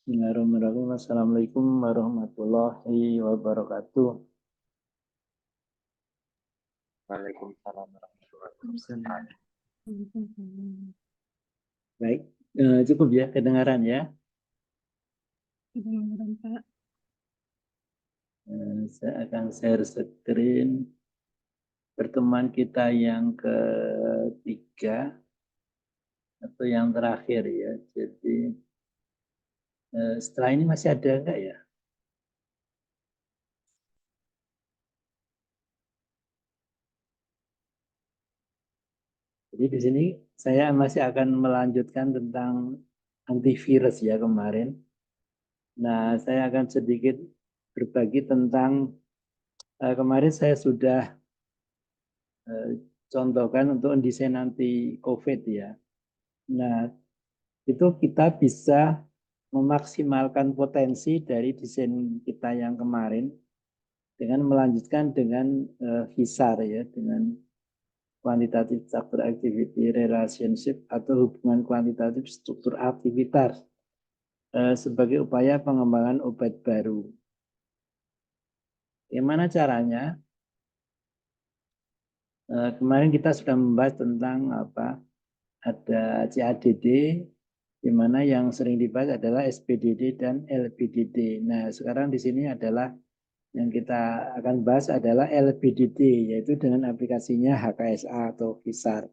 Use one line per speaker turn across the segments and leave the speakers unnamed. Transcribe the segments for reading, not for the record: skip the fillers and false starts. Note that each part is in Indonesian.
Bismillahirrahmanirrahim. Assalamualaikum warahmatullahi wabarakatuh.
Waalaikumsalam warahmatullahi
Bismillah.
wabarakatuh.
Baik, cukup ya kedengaran ya.
Kedengaran, Pak.
Saya akan share screen pertemuan kita yang ketiga atau yang terakhir ya. Jadi setelah ini masih ada enggak ya? Jadi di sini saya masih akan melanjutkan tentang antivirus ya kemarin. Nah, saya akan sedikit berbagi tentang kemarin saya sudah contohkan untuk desain anti COVID ya. Nah, itu kita bisa memaksimalkan potensi dari desain kita yang kemarin dengan melanjutkan dengan HISAR ya, dengan Quantitative Structure Activity Relationship atau hubungan kuantitatif struktur aktivitas sebagai upaya pengembangan obat baru. Bagaimana caranya? Kemarin kita sudah membahas tentang ada CADD, di mana yang sering dibahas adalah SPDD dan LPDD. Nah, sekarang di sini adalah yang kita akan bahas adalah LPDD, yaitu dengan aplikasinya HKSA atau HISAR.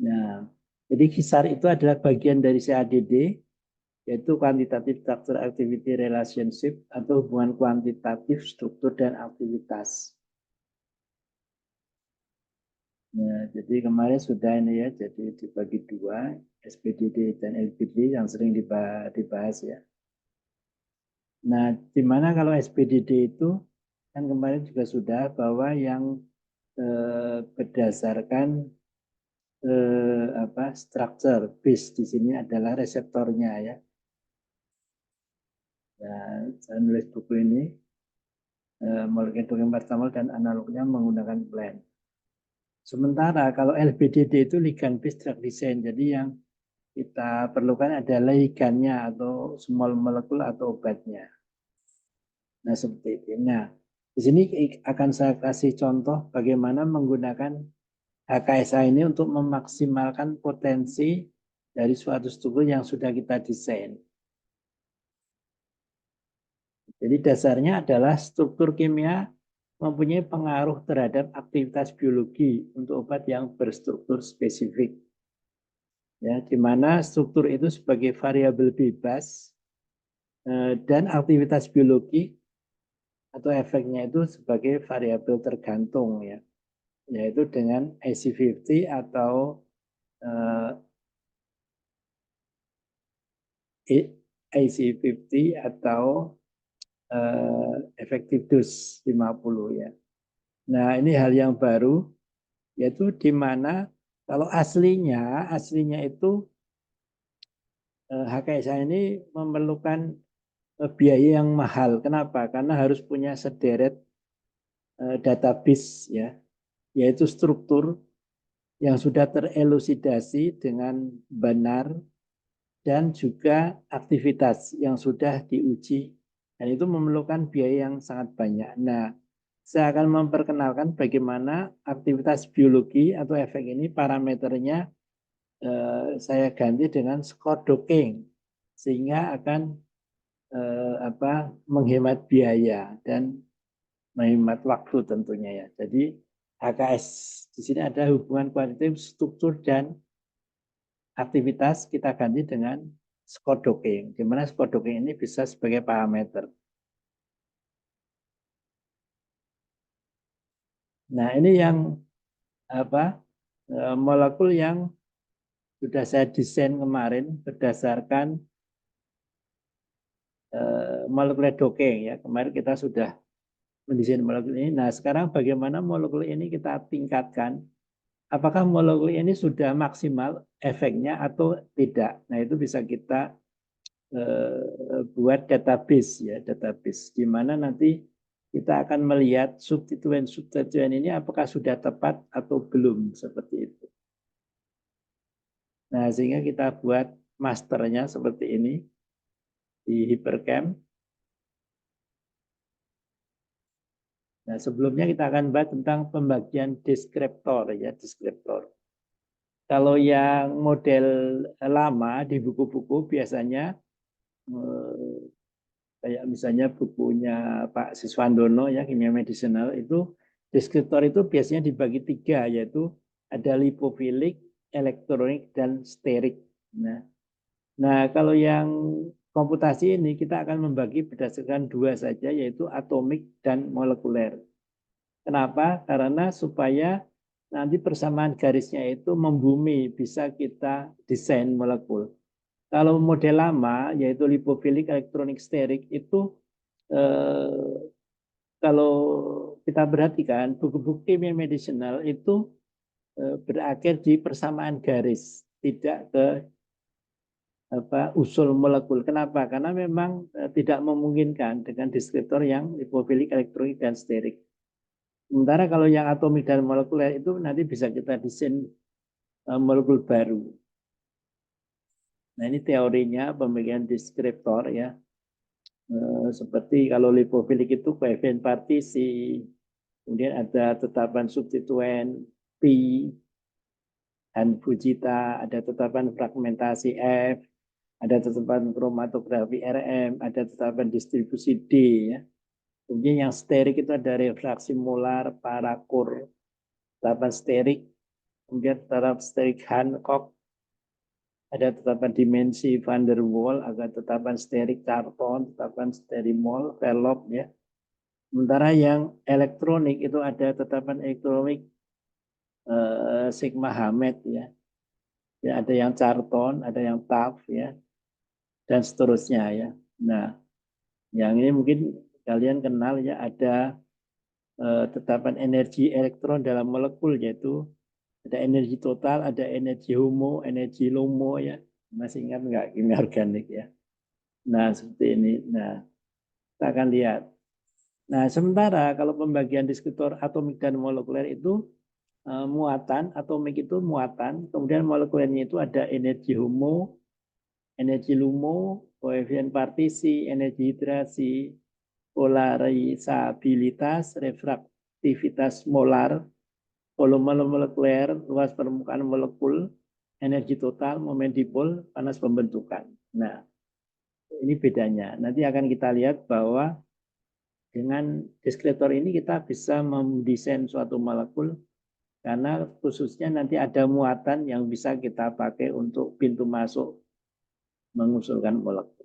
Nah, jadi HISAR itu adalah bagian dari CADD, yaitu Quantitative Structure Activity Relationship atau hubungan kuantitatif struktur dan aktivitas. Nah, jadi kemarin sudah ini ya, jadi dibagi dua, SPDD dan LPD yang sering dibahas ya. Nah, di mana kalau SPDD itu kan kemarin juga sudah bahwa yang berdasarkan structure base di sini adalah reseptornya ya. Nah, saya nulis buku ini molekul paracetamol dan analognya menggunakan blend. Sementara kalau LBDD itu ligand based drug design, jadi yang kita perlukan adalah ligannya atau small molecule atau obatnya. Nah, seperti itu. Nah, di sini akan saya kasih contoh bagaimana menggunakan HKSA ini untuk memaksimalkan potensi dari suatu struktur yang sudah kita desain. Jadi dasarnya adalah struktur kimia mempunyai pengaruh terhadap aktivitas biologi untuk obat yang berstruktur spesifik. Ya, di mana struktur itu sebagai variabel bebas dan aktivitas biologi atau efeknya itu sebagai variabel tergantung ya, yaitu dengan AC50 atau AC50 atau effective dose 50 ya. Nah, ini hal yang baru yaitu di mana kalau aslinya itu HKSA ini memerlukan biaya yang mahal. Kenapa? Karena harus punya sederet database ya, yaitu struktur yang sudah terelusidasi dengan benar dan juga aktivitas yang sudah diuji dan itu memerlukan biaya yang sangat banyak. Nah, saya akan memperkenalkan bagaimana aktivitas biologi atau efek ini parameternya saya ganti dengan score docking sehingga akan menghemat biaya dan menghemat waktu tentunya ya. Jadi HKS di sini ada hubungan kuantitatif struktur dan aktivitas kita ganti dengan score docking, di mana score docking ini bisa sebagai parameter. Nah, ini yang molekul yang sudah saya desain kemarin berdasarkan molekular docking ya. Kemarin kita sudah mendesain molekul ini. Nah, sekarang bagaimana molekul ini kita tingkatkan? Apakah molekul ini sudah maksimal efeknya atau tidak? Nah, itu bisa kita buat database ya, database di mana nanti kita akan melihat substituen ini apakah sudah tepat atau belum seperti itu. Nah, sehingga kita buat masternya seperti ini di Hypercam. Nah, sebelumnya kita akan bahas tentang pembagian deskriptor ya, deskriptor. Kalau yang model lama di buku-buku biasanya kayak misalnya bukunya Pak Siswandono ya, kimia medicinal, itu deskriptor itu biasanya dibagi 3, yaitu ada lipofilik, elektronik, dan sterik. Nah, kalau yang komputasi ini kita akan membagi berdasarkan 2 saja, yaitu atomik dan molekuler. Kenapa? Karena supaya nanti persamaan garisnya itu membumi, bisa kita desain molekul. Kalau model lama, yaitu lipofilik, elektronik, sterik, itu kalau kita perhatikan, buku-buku kimia medicinal itu berakhir di persamaan garis, tidak ke usul molekul. Kenapa? Karena memang tidak memungkinkan dengan deskriptor yang lipofilik, elektronik, dan sterik. Sementara kalau yang atomik dan molekuler itu nanti bisa kita desain molekul baru. Nah, ini teorinya pembagian deskriptor ya. Seperti kalau lipofilik itu koefisien partisi, kemudian ada tetapan substituen pi, dan Fujita, ada tetapan fragmentasi F, ada tetapan kromatografi RM, ada tetapan distribusi D ya. Kemudian yang sterik itu ada refraksi molar, parakur, tetapan sterik, kemudian tetapan sterik Hancock, ada tetapan dimensi van der Waal, ada tetapan sterik Carton, tetapan sterimol, velop ya. Sementara yang elektronik itu ada tetapan elektronik sigma Hamed ya. Ya, ada yang Carton, ada yang TAF ya, dan seterusnya ya. Nah, yang ini mungkin kalian kenal ya, ada tetapan energi elektron dalam molekul, yaitu ada energi total, ada energi homo, energi LUMO ya. Masih ingat nggak kimia organik ya? Nah, seperti ini. Nah, kita akan lihat. Nah, sementara kalau pembagian deskriptor atomik dan molekuler itu muatan, atomik itu muatan, kemudian molekulernya itu ada energi homo, energi LUMO, koefisien partisi, energi hidrasi, polarisabilitas, refraktivitas molar, volume molekuler, luas permukaan molekul, energi total, momen dipol, panas pembentukan. Nah, ini bedanya. Nanti akan kita lihat bahwa dengan deskriptor ini kita bisa mendesain suatu molekul karena khususnya nanti ada muatan yang bisa kita pakai untuk pintu masuk mengusulkan molekul.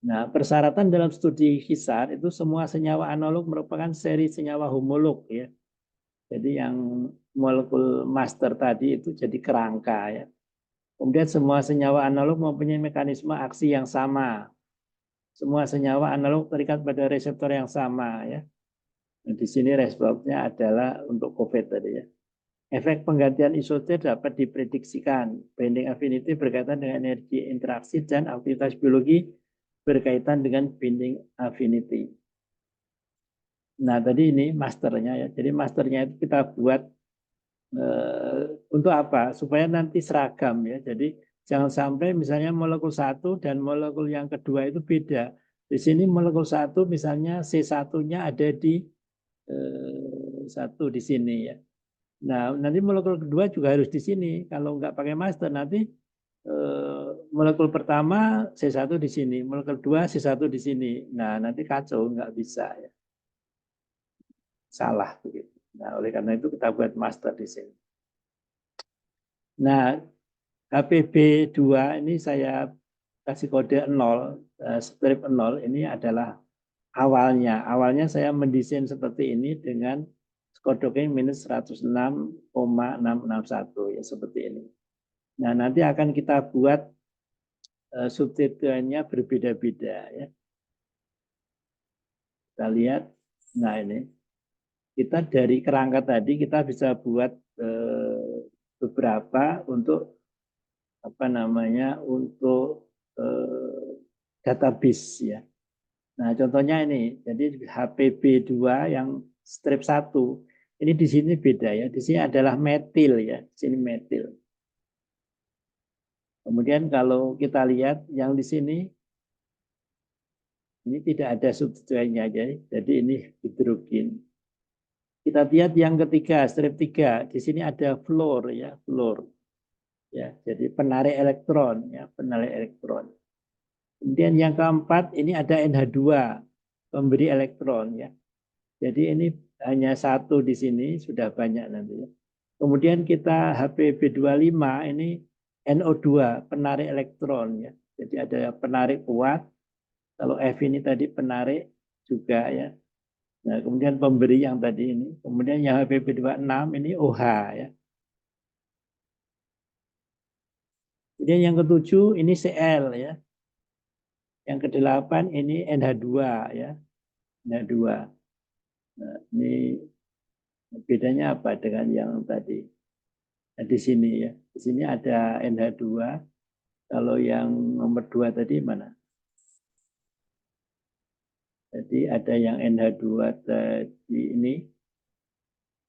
Nah, persyaratan dalam studi HISAR itu semua senyawa analog merupakan seri senyawa homolog ya. Jadi yang molekul master tadi itu jadi kerangka ya. Kemudian semua senyawa analog mempunyai mekanisme aksi yang sama. Semua senyawa analog terikat pada reseptor yang sama ya. Nah, di sini reseptornya adalah untuk COVID tadi ya. Efek penggantian isoter dapat diprediksikan. Binding affinity berkaitan dengan energi interaksi dan aktivitas biologi berkaitan dengan binding affinity. Nah, tadi ini masternya ya. Jadi masternya itu kita buat untuk apa? Supaya nanti seragam ya. Jadi jangan sampai misalnya molekul 1 dan molekul yang kedua itu beda. Di sini molekul 1 misalnya C1-nya ada di 1 di sini ya. Nah, nanti molekul kedua juga harus di sini. Kalau nggak pakai master nanti molekul pertama C1 di sini, molekul kedua C1 di sini. Nah, nanti kacau, nggak bisa ya. Salah begitu. Nah, oleh karena itu kita buat master di sini. Nah, HPB 2 ini saya kasih kode 0, strip 0 ini adalah awalnya. Awalnya saya mendesain seperti ini dengan kodenya minus 106,661 ya seperti ini. Nah, nanti akan kita buat substituennya berbeda-beda ya. Kita lihat, nah ini kita dari kerangka tadi kita bisa buat beberapa untuk apa namanya untuk database ya. Nah, contohnya ini, jadi HPB 2 yang strip 1 ini di sini beda ya. Di sini adalah metil ya, di sini metil. Kemudian kalau kita lihat yang di sini, ini tidak ada substituennya aja, jadi ini hidrogen. Kita lihat yang ketiga, strip 3. Di sini ada fluor ya, fluor. Ya, jadi penarik elektron ya, penarik elektron. Kemudian yang keempat ini ada NH2, pemberi elektron ya. Jadi ini hanya satu di sini, sudah banyak nanti ya. Kemudian kita HPB25 ini NO2, penarik elektron ya. Jadi ada penarik kuat. Kalau F ini tadi penarik juga ya. Nah, kemudian pemberi yang tadi ini. Kemudian yang HPB26 ini OH ya. Kemudian yang ketujuh ini Cl ya. Yang kedelapan ini NH2 ya. NH2. Nah, ini bedanya apa dengan yang tadi? Nah, di sini ya. Di sini ada NH2. Kalau yang nomor 2 tadi mana? Jadi ada yang NH2 tadi ini.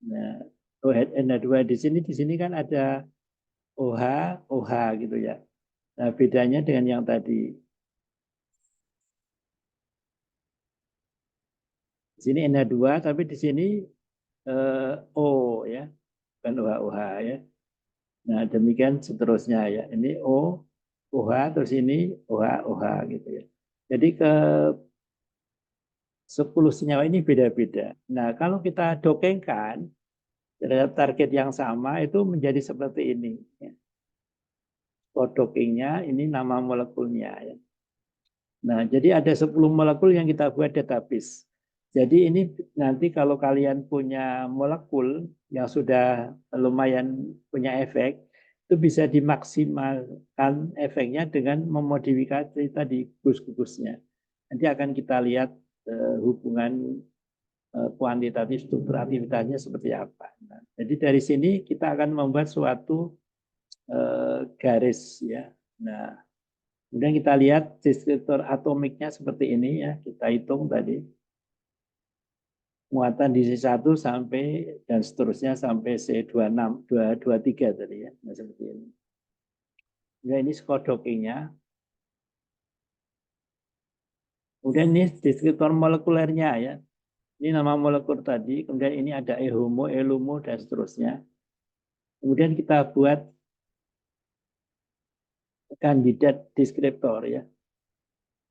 Nah, NH2 di sini kan ada OH, OH gitu ya. Nah, bedanya dengan yang tadi. Di sini NH2 tapi di sini O ya, kan OH OH ya. Nah, demikian seterusnya ya. Ini O, OH, terus ini OH, OH gitu ya. Jadi ke 10 senyawa ini beda-beda. Nah, kalau kita dokengkan terhadap target yang sama itu menjadi seperti ini. Ya. Kodokingnya ini nama molekulnya. Ya. Nah, jadi ada 10 molekul yang kita buat database. Jadi ini nanti kalau kalian punya molekul yang sudah lumayan punya efek, itu bisa dimaksimalkan efeknya dengan memodifikasi tadi gugus-gugusnya. Nanti akan kita lihat hubungan kuantitatif struktur aktivitasnya seperti apa. Nah, jadi dari sini kita akan membuat suatu garis ya. Nah, kemudian kita lihat deskriptor atomiknya seperti ini ya, kita hitung tadi. Muatan di C1 sampai dan seterusnya sampai C26, 223 tadi ya. Nah, seperti ini. Nah, ini skodokingnya. Kemudian ini deskriptor molekulernya ya. Ini nama molekul tadi, kemudian ini ada ehomo, elumo, dan seterusnya. Kemudian kita buat kandidat deskriptor ya.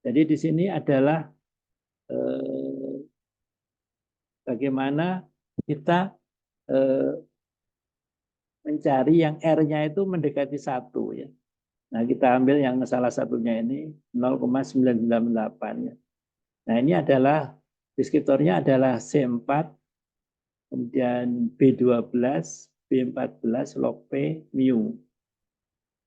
Jadi di sini adalah bagaimana kita mencari yang R-nya itu mendekati 1 ya. Nah, kita ambil yang salah satunya ini 0,998 ya. Nah, ini adalah deskriptornya adalah C4, kemudian B12, B14, log P, mu.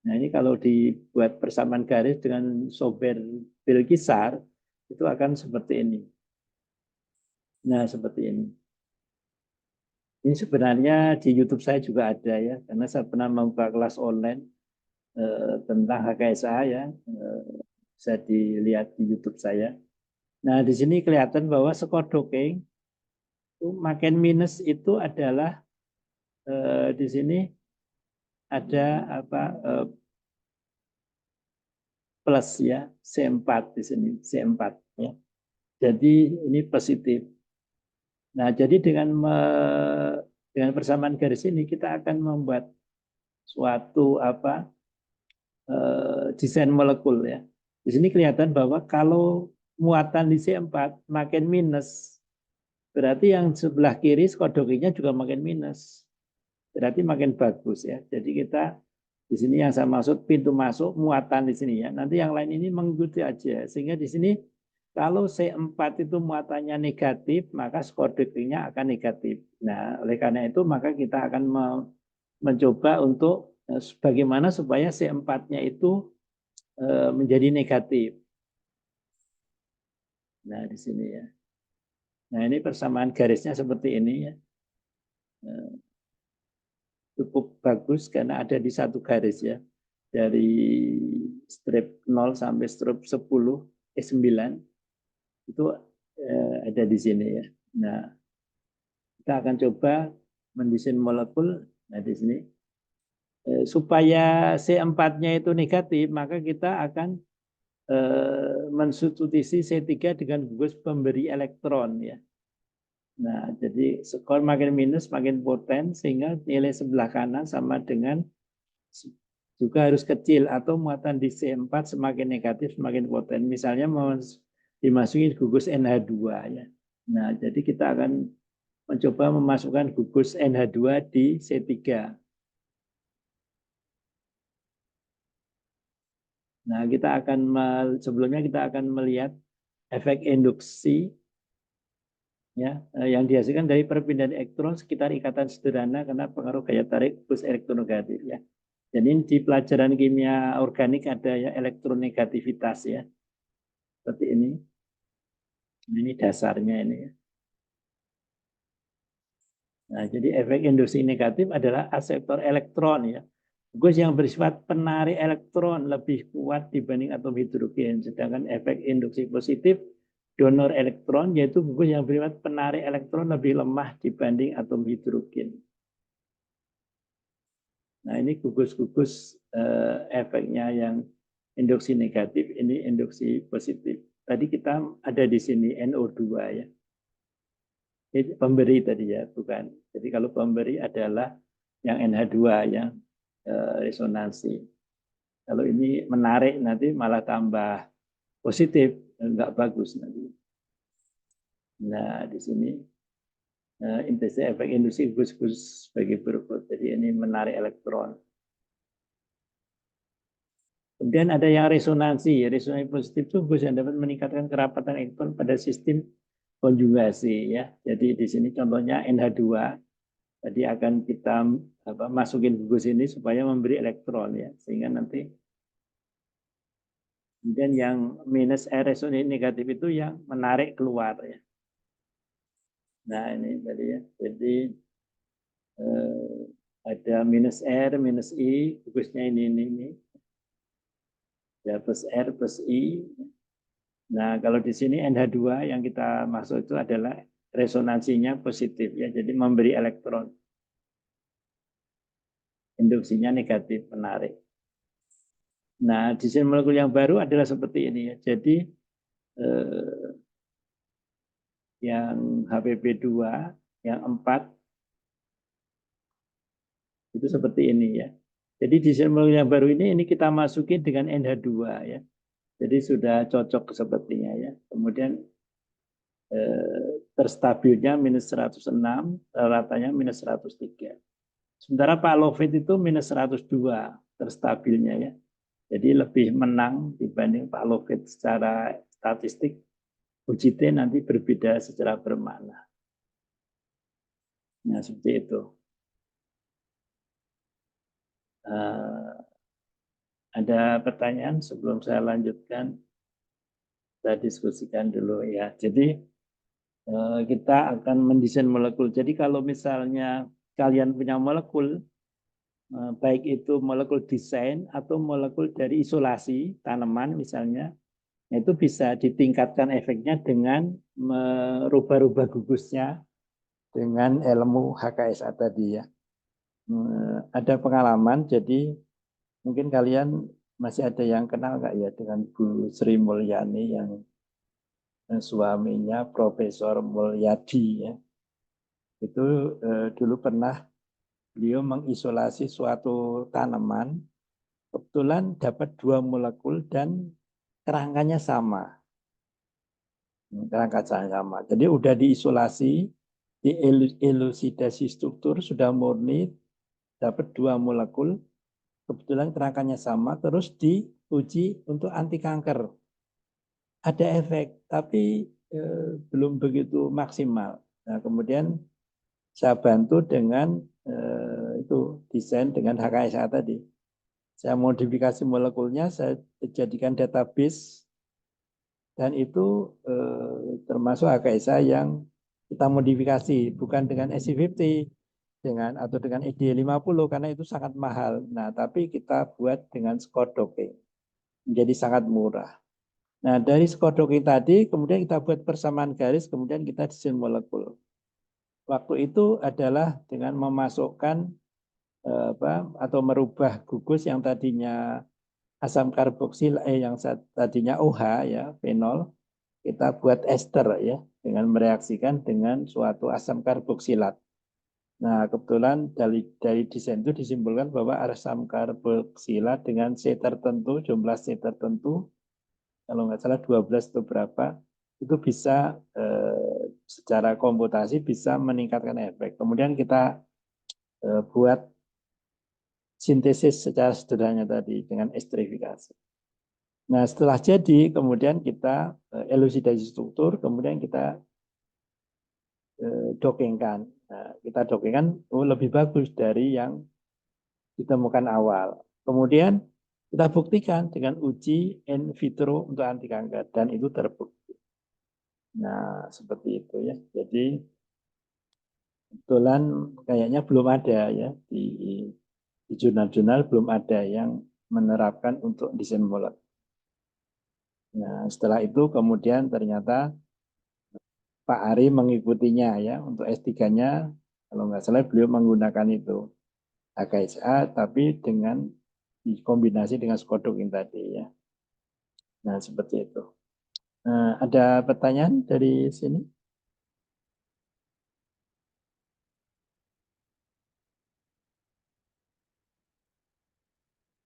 Nah, ini kalau dibuat persamaan garis dengan sober Bilkisar, itu akan seperti ini. Nah, seperti ini. Ini sebenarnya di YouTube saya juga ada ya, karena saya pernah membuka kelas online tentang HKSA ya, bisa dilihat di YouTube saya. Nah, di sini kelihatan bahwa skodokeng itu makin minus itu adalah di sini ada apa plus ya, C4 di sini, C4 ya. Jadi ini positif. Nah, jadi dengan persamaan garis ini kita akan membuat suatu apa desain molekul ya. Di sini kelihatan bahwa kalau muatan di C4 makin minus, berarti yang sebelah kiri skodokinya juga makin minus. Berarti makin bagus ya. Jadi kita di sini yang saya maksud pintu masuk muatan di sini ya. Nanti yang lain ini mengikuti aja. Sehingga di sini kalau C4 itu muatannya negatif, maka skodokinya akan negatif. Nah, oleh karena itu maka kita akan mencoba untuk bagaimana supaya C4-nya itu menjadi negatif. Nah, di sini ya. Nah, ini persamaan garisnya seperti ini ya. Cukup bagus karena ada di satu garis ya. Dari strip 0 sampai strip 10, 9 itu ada di sini ya. Nah, kita akan coba mendesain molekul. Nah, di sini Supaya C4-nya itu negatif, maka kita akan mensubstitusi C3 dengan gugus pemberi elektron ya. Nah, jadi skor makin minus makin poten sehingga nilai sebelah kanan sama dengan juga harus kecil atau muatan di C4 semakin negatif semakin poten. Misalnya mau dimasukin gugus NH2 ya. Nah, jadi kita akan mencoba memasukkan gugus NH2 di C3. Nah, sebelumnya kita akan melihat efek induksi ya yang dihasilkan dari perpindahan elektron sekitar ikatan sederhana karena pengaruh gaya tarik gugus elektronegatif ya. Jadi di pelajaran kimia organik ada ya elektronegativitas ya. Seperti ini. Ini dasarnya ini ya. Nah, jadi efek induksi negatif adalah aseptor elektron ya. Gugus yang bersifat penarik elektron lebih kuat dibanding atom hidrogen. Sedangkan efek induksi positif donor elektron yaitu gugus yang bersifat penarik elektron lebih lemah dibanding atom hidrogen. Nah ini gugus-gugus efeknya yang induksi negatif, ini induksi positif. Tadi kita ada di sini NO2 ya. Ini pemberi tadi ya, bukan. Jadi kalau pemberi adalah yang NH2 yang resonansi. Kalau ini menarik nanti malah tambah positif, enggak bagus nanti. Nah, di sini intensi efek induksi gugus-gugus sebagai berikut. Jadi ini menarik elektron. Kemudian ada yang resonansi. Resonansi positif itu gugus yang dapat meningkatkan kerapatan elektron pada sistem konjugasi ya. Jadi di sini contohnya NH2. Tadi akan kita masukin gugus ini supaya memberi elektron ya, sehingga nanti kemudian yang minus resonansi negatif itu yang menarik keluar ya. Nah ini tadi ya. Jadi ada minus R, minus I, gugusnya ini. Ya plus R plus I. Nah kalau di sini NH2 yang kita maksud itu adalah resonansinya positif ya, jadi memberi elektron. Induksinya negatif, menarik. Nah desain molekul yang baru adalah seperti ini ya. Jadi yang HPP2, yang 4 itu seperti ini ya. Jadi desain molekul yang baru ini kita masukin dengan NH2 ya. Jadi sudah cocok sepertinya ya. Kemudian terstabilnya minus 106, ratanya minus 103. Sementara Pak Lovit itu minus 102 terstabilnya ya. Jadi lebih menang dibanding Pak Lovit secara statistik. Uji T nanti berbeda secara bermakna. Nah, seperti itu. Ada pertanyaan sebelum saya lanjutkan? Kita diskusikan dulu ya. Jadi kita akan mendesain molekul. Jadi kalau misalnya kalian punya molekul, baik itu molekul desain atau molekul dari isolasi tanaman misalnya, itu bisa ditingkatkan efeknya dengan merubah-rubah gugusnya dengan ilmu HKSA tadi ya. Ada pengalaman, jadi mungkin kalian masih ada yang kenal nggak ya dengan Bu Sri Mulyani yang suaminya Profesor Mulyadi ya. Itu dulu pernah beliau mengisolasi suatu tanaman, kebetulan dapat 2 molekul dan kerangkanya sama. Kerangkanya sama. Jadi udah diisolasi, dielusidasi struktur, sudah murni, dapat 2 molekul, kebetulan kerangkanya sama, terus diuji untuk anti kanker. Ada efek, tapi belum begitu maksimal. Nah, kemudian saya bantu dengan itu desain dengan HKSA tadi. Saya modifikasi molekulnya, saya jadikan database, dan itu termasuk HKSA yang kita modifikasi, bukan dengan SC50 atau dengan ED50 karena itu sangat mahal. Nah, tapi kita buat dengan Skodoking, menjadi sangat murah. Nah, dari Skodoking tadi, kemudian kita buat persamaan garis, kemudian kita desain molekul. Waktu itu adalah dengan memasukkan atau merubah gugus yang tadinya asam karboksil yang tadinya OH ya, fenol, kita buat ester ya dengan mereaksikan dengan suatu asam karboksilat. Nah, kebetulan dari desain itu disimpulkan bahwa asam karboksilat dengan C tertentu, jumlah C tertentu, kalau nggak salah 12 atau berapa, itu bisa secara komputasi bisa meningkatkan efek. Kemudian kita buat sintesis secara sederhana tadi dengan esterifikasi. Nah, setelah jadi, kemudian kita elusidasi struktur, kemudian kita dokengkan. Nah, kita dokengkan lebih bagus dari yang ditemukan awal. Kemudian kita buktikan dengan uji in vitro untuk anti kanker dan itu terbukti. Nah, seperti itu ya. Jadi kebetulan kayaknya belum ada ya di jurnal-jurnal belum ada yang menerapkan untuk desain molek. Nah, setelah itu kemudian ternyata Pak Ari mengikutinya ya untuk S3-nya kalau nggak salah beliau menggunakan itu HKSA tapi dengan dikombinasi dengan Skodok tadi ya. Nah, seperti itu. Nah, ada pertanyaan dari sini?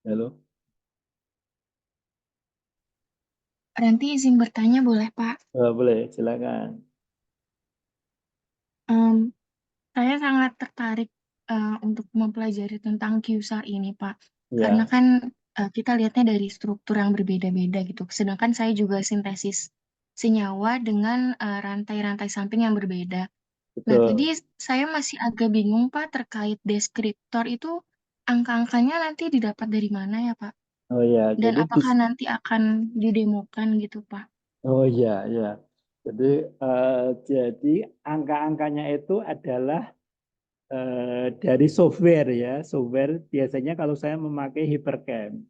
Halo?
Nanti izin bertanya boleh, Pak?
Oh, boleh, silakan.
Em, saya sangat tertarik untuk mempelajari tentang QSAR ini, Pak. Karena
Ya,
kan kita lihatnya dari struktur yang berbeda-beda gitu. Sedangkan saya juga sintesis senyawa dengan rantai-rantai samping yang berbeda. Nah, tadi
betul.
saya masih agak bingung, Pak, terkait deskriptor itu angka-angkanya nanti didapat dari mana ya, Pak?
Oh ya,
Dan
jadi
apakah nanti akan didemokan gitu, Pak?
oh ya, ya. Jadi jadi angka-angkanya itu adalah dari software ya. Software biasanya kalau saya memakai Hypercam.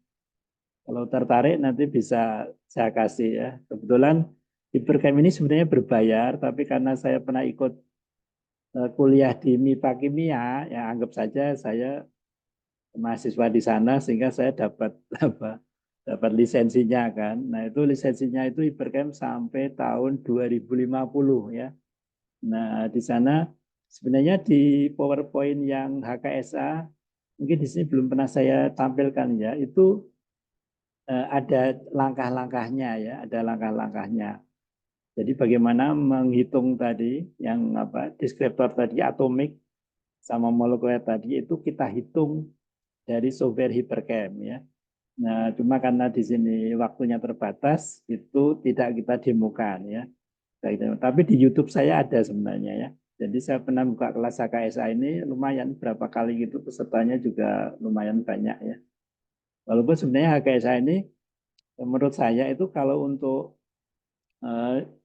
Kalau tertarik nanti bisa saya kasih ya. Kebetulan Hypercam ini sebenarnya berbayar, tapi karena saya pernah ikut kuliah di MIPA Kimia, ya anggap saja saya mahasiswa di sana sehingga saya dapat apa? Dapat lisensinya kan. Nah, itu lisensinya itu Hypercam sampai tahun 2050 ya. Nah, di sana sebenarnya di PowerPoint yang HKSA mungkin di sini belum pernah saya tampilkan ya. Itu ada langkah-langkahnya ya, ada langkah-langkahnya. Jadi bagaimana menghitung tadi yang apa deskriptor tadi atomik sama molekuler tadi itu kita hitung dari software Hypercam ya. Nah, cuma karena di sini waktunya terbatas, itu tidak kita demokan ya. Tapi di YouTube saya ada sebenarnya ya. Jadi saya pernah buka kelas HKSA ini lumayan berapa kali gitu pesertanya juga lumayan banyak ya. Walaupun sebenarnya HKSA ini menurut saya itu kalau untuk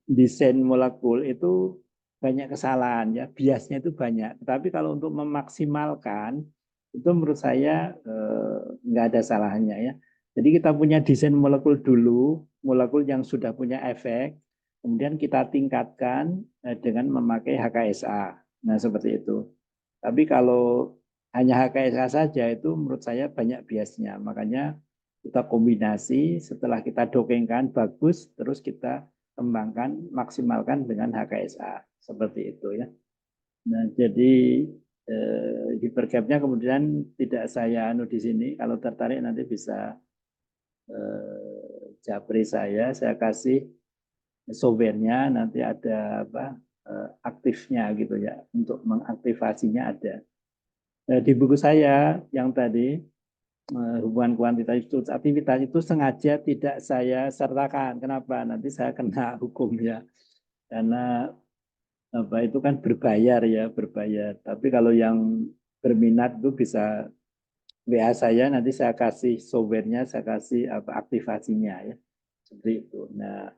desain molekul itu banyak kesalahan ya, biasnya itu banyak. Tapi kalau untuk memaksimalkan itu menurut saya nggak ada salahnya ya. Jadi kita punya desain molekul dulu, molekul yang sudah punya efek, kemudian kita tingkatkan dengan memakai HKSA. Nah seperti itu. Tapi kalau hanya HKSA saja itu menurut saya banyak biasnya. Makanya kita kombinasi setelah kita dongengkan bagus, terus kita kembangkan, maksimalkan dengan HKSA. Seperti itu ya. Nah, jadi hipercapnya kemudian tidak saya anu di sini. Kalau tertarik nanti bisa japri saya kasih softwarenya nanti ada apa aktifnya gitu ya untuk mengaktifasinya ada. Di buku saya yang tadi hubungan kuantitas itu aktivitas itu sengaja tidak saya sertakan. Kenapa? Nanti saya kena hukum ya. Karena apa itu kan berbayar ya, berbayar. Tapi kalau yang berminat itu bisa WA saya nanti saya kasih softwarenya, saya kasih apa aktivasinya ya. Seperti itu. Nah,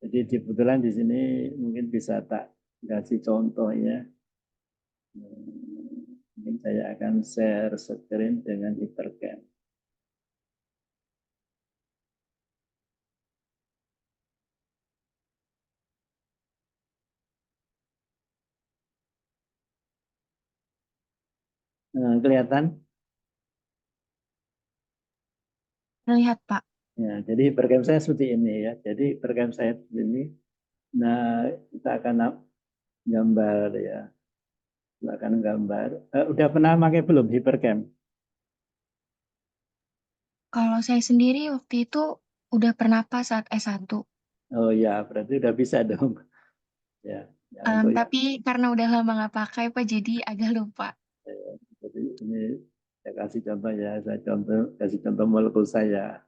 jadi kebetulan di sini mungkin bisa tak kasih contoh ya. Mungkin saya akan share screen dengan Hypercam. Kelihatan?
Terlihat, Pak.
Ya, jadi hipergam saya seperti ini ya. Jadi hipergam saya seperti ini. Nah, kita akan gambar ya. Kita akan gambar. Udah pernah pakai belum hipergam?
Kalau saya sendiri waktu itu udah pernah Pak saat S1.
Oh ya, berarti udah bisa dong. Ya, ya untuk yang
Tapi karena udah lama nggak pakai Pak, jadi agak lupa.
jadi ini saya kasih contoh ya. Saya kasih contoh molekul saya.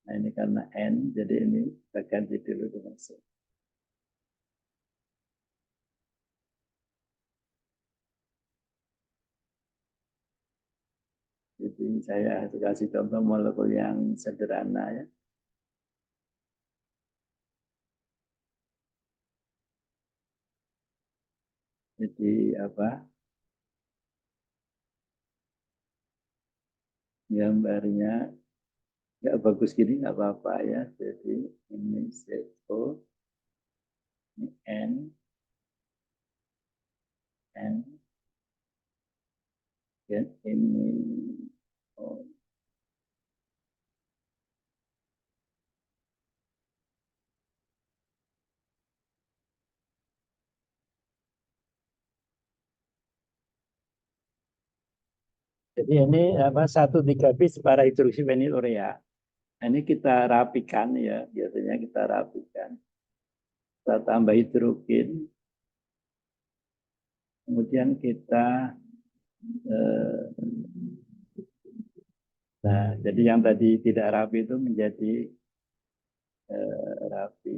Nah ini karena N, jadi ini kita ganti dulu dengan C. Jadi saya kasih contoh molekul yang sederhana ya. Jadi apa? Gambarnya nggak bagus gini nggak apa-apa ya. Jadi ini CO, ini N, dan ini O. Jadi ini apa 1,3 bis para hidroksifenilurea. Nah, ini kita rapikan ya, biasanya kita rapikan. Kita tambah hidrogen, kemudian kita nah, jadi yang tadi tidak rapi itu menjadi rapi.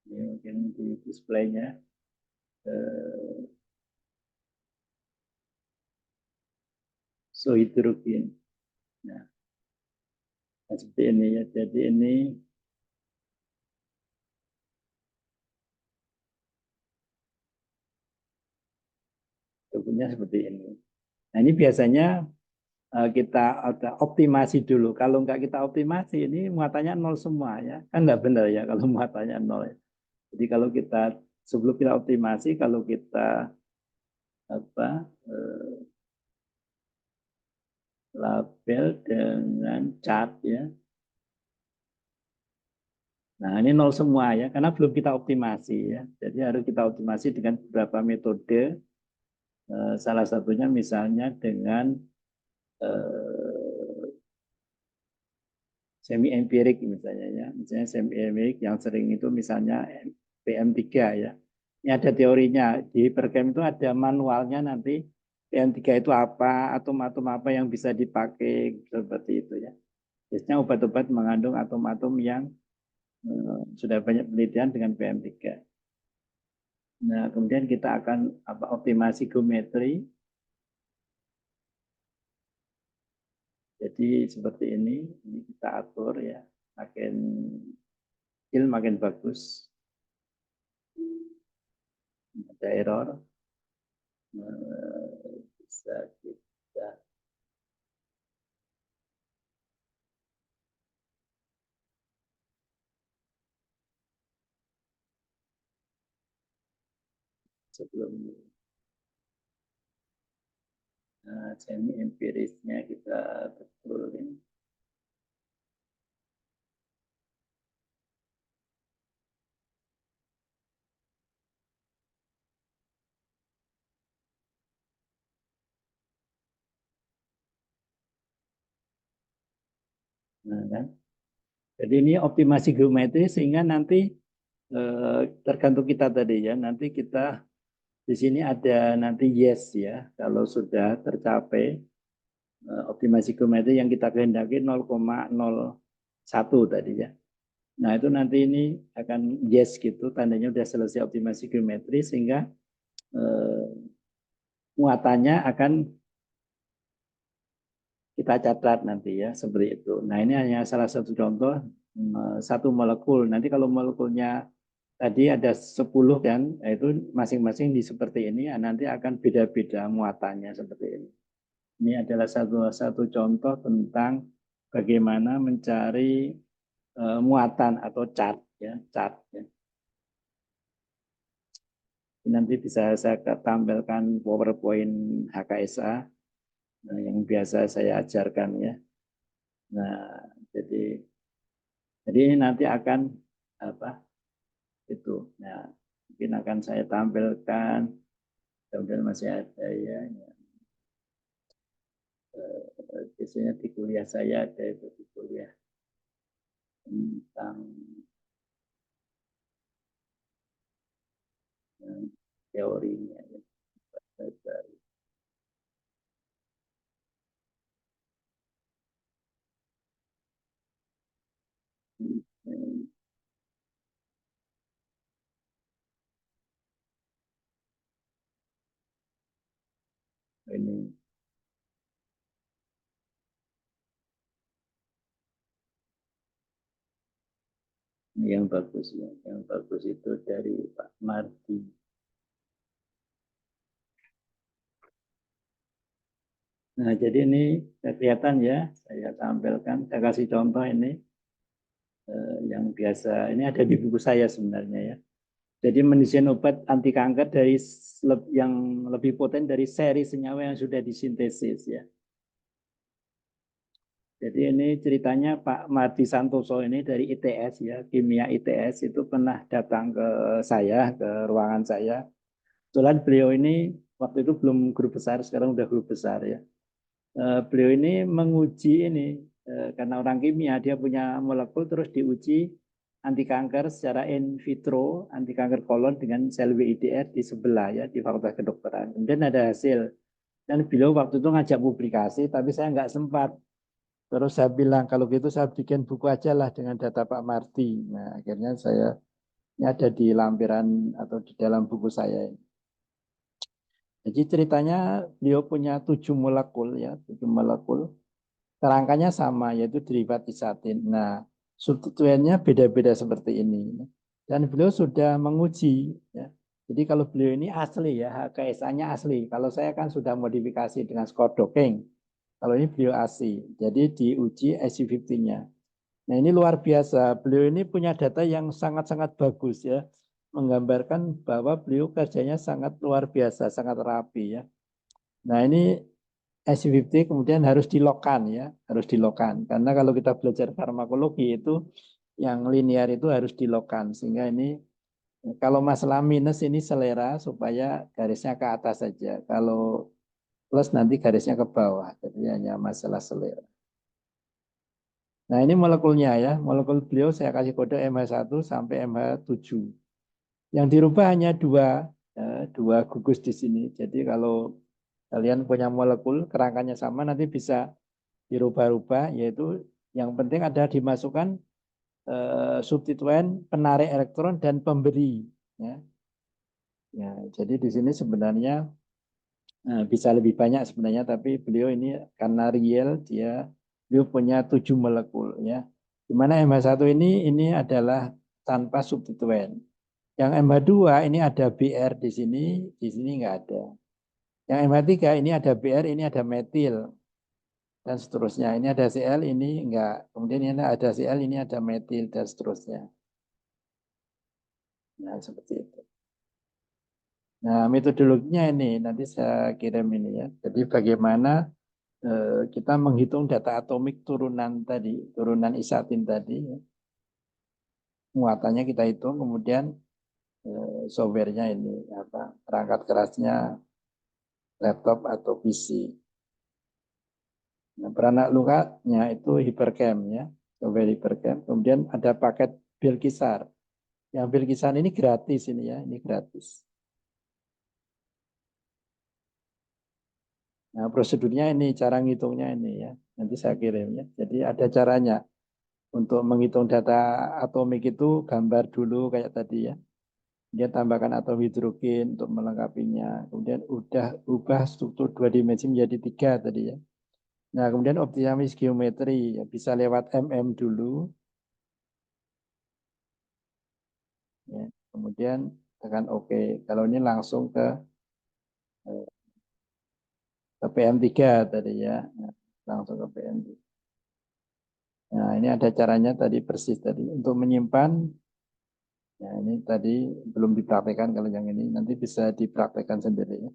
Ini mungkin di displaynya. So hidrogen. Nah, seperti ini ya. Jadi ini bentuknya seperti ini. Nah, ini biasanya kita ada optimasi dulu. Kalau enggak kita optimasi, ini muatannya nol semua ya. Kan enggak benar ya kalau muatannya nol. Jadi kalau kita sebelum kita optimasi, kalau kita apa label dengan cat ya. Nah, ini nol semua ya, karena belum kita optimasi ya. Jadi harus kita optimasi dengan beberapa metode. Salah satunya misalnya dengan semi empirik misalnya ya. Misalnya semi empirik yang sering itu misalnya PM3 ya. Ini ada teorinya. Di Hiperchem itu ada manualnya nanti PM3 itu apa, atom-atom apa yang bisa dipakai seperti itu ya. Biasanya obat-obat mengandung atom-atom yang sudah banyak penelitian dengan PM3. Nah, kemudian kita akan optimasi geometri. Jadi seperti ini kita atur ya, makin kecil makin bagus. Ada error, bisa kita sebelum semi empirisnya kita betulin. Nah, kan? Jadi ini optimasi geometri sehingga nanti tergantung kita tadi ya. Nanti kita di sini ada nanti yes ya. Kalau sudah tercapai optimasi geometri yang kita kehendaki 0,01 tadi ya. Nah itu nanti ini akan yes gitu, tandanya sudah selesai optimasi geometri sehingga muatannya akan kita catat nanti ya seperti itu. Nah ini hanya salah satu contoh satu molekul. Nanti kalau molekulnya tadi ada 10 kan, itu masing-masing di seperti ini, nanti akan beda-beda muatannya seperti ini. Ini adalah satu contoh tentang bagaimana mencari muatan atau cat ya, chart ya. Nanti bisa saya tampilkan PowerPoint HKSA yang biasa saya ajarkan ya. Nah, jadi ini nanti akan apa itu. Nah, mungkin akan saya tampilkan. Kemudian masih ada ya. Biasanya di kuliah saya ada itu di kuliah tentang teorinya. Ya. Ini yang bagus ya. Yang bagus itu dari Pak Mardi. Nah, jadi ini kelihatan ya, saya tampilkan, saya kasih contoh ini yang biasa, ini ada di buku saya sebenarnya ya. Jadi mendesain obat anti kanker dari yang lebih poten dari seri senyawa yang sudah disintesis ya. Jadi ini ceritanya Pak Mardi Santoso ini dari ITS ya, kimia ITS itu pernah datang ke saya, ke ruangan saya. Kebetulan beliau ini waktu itu belum guru besar, sekarang udah guru besar ya. Beliau ini menguji ini karena orang kimia dia punya molekul terus diuji anti kanker secara in vitro anti kanker kolon dengan sel WIDR di sebelah ya di Fakultas Kedokteran. Kemudian ada hasil dan beliau waktu itu ngajak publikasi tapi saya nggak sempat. Terus saya bilang kalau gitu saya bikin buku aja lah dengan data Pak Mardi. Nah akhirnya saya ini ada di lampiran atau di dalam buku saya. Jadi ceritanya beliau punya 7 molekul ya, 7 molekul. Kerangkanya sama yaitu derivat isatin. Nah, substituennya beda-beda seperti ini. Dan beliau sudah menguji ya. Jadi kalau beliau ini asli ya, HKSA-nya asli. Kalau saya kan sudah modifikasi dengan skor docking. Kalau ini beliau asli. Jadi diuji IC50-nya. Nah, ini luar biasa. Beliau ini punya data yang sangat-sangat bagus ya. Menggambarkan bahwa beliau kerjanya sangat luar biasa, sangat rapi ya. Nah, ini IC50 kemudian harus dilockkan ya, harus dilockkan. Karena kalau kita belajar farmakologi itu yang linear itu harus dilockkan sehingga ini kalau masalah minus ini selera supaya garisnya ke atas saja. Kalau plus nanti garisnya ke bawah. Jadi hanya masalah selera. Nah, ini molekulnya ya. Molekul beliau saya kasih kode MH1 sampai MH7. Yang dirubah hanya dua gugus di sini. Jadi kalau kalian punya molekul kerangkanya sama nanti bisa dirubah-rubah, yaitu yang penting ada dimasukkan substituen penarik elektron dan pemberi ya. Ya, jadi di sini sebenarnya bisa lebih banyak sebenarnya, tapi beliau ini karena real beliau punya 7 molekul ya. Di mana MH1 ini adalah tanpa substituen. Yang MH2 ini ada BR di sini nggak ada. Yang MH3 ini ada BR, ini ada metil dan seterusnya. Ini ada Cl, ini enggak. Kemudian ini ada Cl, ini ada metil dan seterusnya. Nah, seperti itu. Nah, metodologinya ini nanti saya kirim ini ya. Jadi bagaimana kita menghitung data atomik turunan tadi, turunan isatin tadi. Ya. Muatannya kita hitung, kemudian softwarenya ini apa? Perangkat kerasnya laptop atau PC. Nah, peranak lukanya itu Hypercam ya, software Hypercam. Kemudian ada paket Bilkisar. Yang Bilkisar ini gratis ini ya, ini gratis. Nah, prosedurnya ini, cara ngitungnya ini ya. Nanti saya kirim ya. Jadi ada caranya. Untuk menghitung data atomik itu gambar dulu kayak tadi ya. Dia tambahkan atom hidrogen untuk melengkapinya. Kemudian udah ubah struktur 2 dimensi menjadi 3 tadi ya. Nah, kemudian optimis geometri ya, bisa lewat MM dulu. Ya. Kemudian tekan OK. Kalau ini langsung ke PM3 tadi ya. Nah, langsung ke PM3. Nah, ini ada caranya tadi persis tadi. Untuk menyimpan Ya, ini tadi belum dipraktekkan, kalau yang ini nanti bisa dipraktekkan sendiri ya.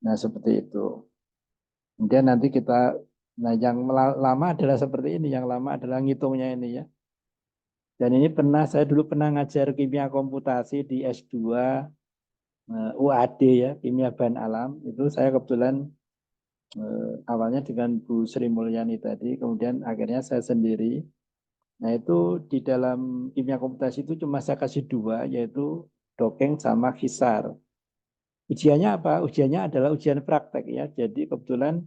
Nah, seperti itu. Kemudian nanti kita, nah yang lama adalah seperti ini, yang lama adalah ngitungnya ini ya. Dan ini saya dulu pernah ngajar kimia komputasi di S2 UAD ya, kimia bahan alam. Itu saya kebetulan awalnya dengan Bu Sri Mulyani tadi, kemudian akhirnya saya sendiri. Nah itu di dalam kimia komputasi itu cuma saya kasih dua, yaitu dokeng sama kisar. Ujiannya apa? Ujiannya adalah ujian praktek ya. Jadi kebetulan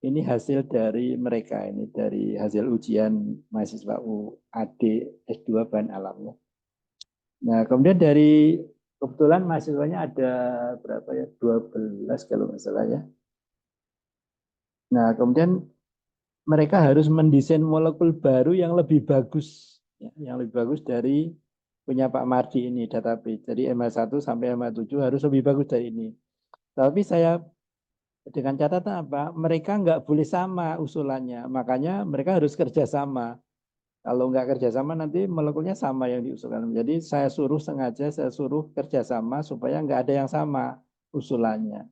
ini hasil dari mereka, ini dari hasil ujian mahasiswa UAD S2 bahan alam ya. Nah kemudian dari kebetulan mahasiswanya ada berapa ya? 12 kalau nggak salah ya. Nah kemudian mereka harus mendesain molekul baru yang lebih bagus, ya, yang lebih bagus dari punya Pak Mardi ini database. Jadi MH1 sampai MH7 harus lebih bagus dari ini. Tapi saya dengan catatan apa? Mereka nggak boleh sama usulannya, makanya mereka harus kerjasama. Kalau nggak kerjasama nanti molekulnya sama yang diusulkan. Jadi saya suruh kerjasama supaya nggak ada yang sama usulannya.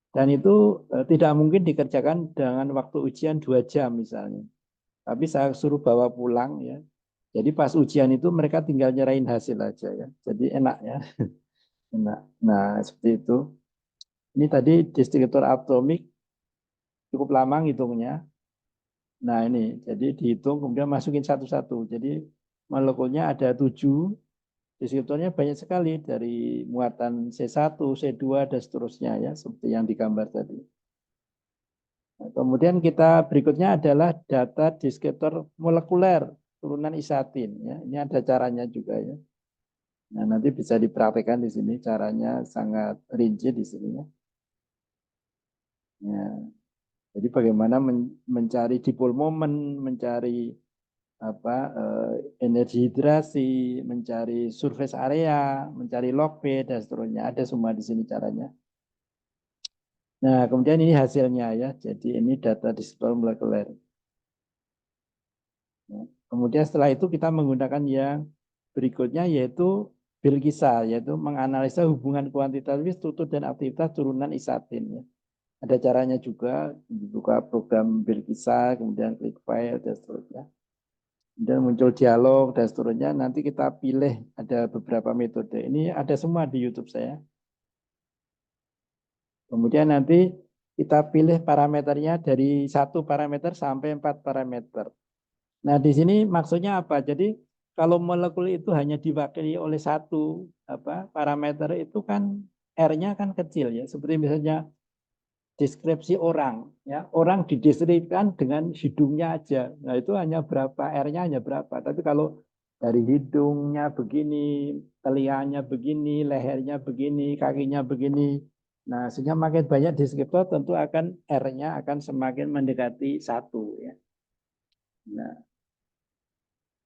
Dan itu tidak mungkin dikerjakan dengan waktu ujian 2 jam misalnya. Tapi saya suruh bawa pulang ya. Jadi pas ujian itu mereka tinggal nyerahin hasil aja ya. Jadi enak ya. Enak. Nah, seperti itu. Ini tadi distributor atomik cukup lama ngitungnya. Nah, ini jadi dihitung kemudian masukin satu-satu. Jadi molekulnya ada 7, distributornya banyak sekali dari muatan C1, C2 dan seterusnya ya, seperti yang digambar tadi. Nah, kemudian kita berikutnya adalah data deskriptor molekuler turunan isatin ya. Ini ada caranya juga ya. Nah, nanti bisa dipraktikkan di sini, caranya sangat rinci di sini ya. Ya, jadi bagaimana mencari dipol moment, mencari apa energi hidrasi, mencari surface area, mencari log P dan seterusnya. Ada semua di sini caranya. Nah, kemudian ini hasilnya ya. Jadi ini data deskriptor molekuler. Ya. Kemudian setelah itu kita menggunakan yang berikutnya yaitu Bilkisa, yaitu menganalisa hubungan kuantitatif struktur dan aktivitas turunan isatin. Ya. Ada caranya juga, dibuka program Bilkisa, kemudian klik file dan seterusnya. Kemudian muncul dialog dan seterusnya. Nanti kita pilih, ada beberapa metode. Ini ada semua di YouTube saya. Kemudian nanti kita pilih parameternya dari 1 parameter sampai 4 parameter. Nah, di sini maksudnya apa? Jadi kalau molekul itu hanya diwakili oleh satu parameter itu kan R-nya kan kecil ya. Seperti misalnya deskripsi orang ya. Orang dideskripsikan dengan hidungnya aja. Nah, itu hanya berapa, R-nya hanya berapa. Tapi kalau dari hidungnya begini, telinganya begini, lehernya begini, kakinya begini. Nah, sehingga makin banyak deskriptor tentu akan R-nya akan semakin mendekati 1 ya.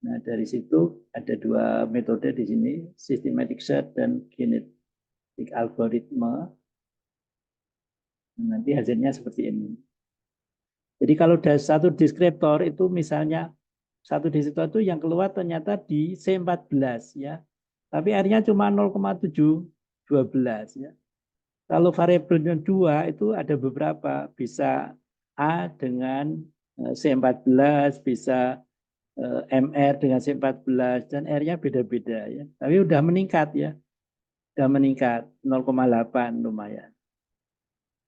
Nah, dari situ ada 2 metode di sini, systematic search dan genetic algoritma. Nanti hasilnya seperti ini. Jadi kalau ada satu deskriptor itu misalnya satu deskriptor itu yang keluar ternyata di C14 ya. Tapi R-nya cuma 0,712 ya. Kalau variabelnya 2 itu ada beberapa, bisa A dengan C14, bisa MR dengan C14 dan R-nya beda-beda ya. Tapi udah meningkat ya. Udah meningkat 0,8 lumayan.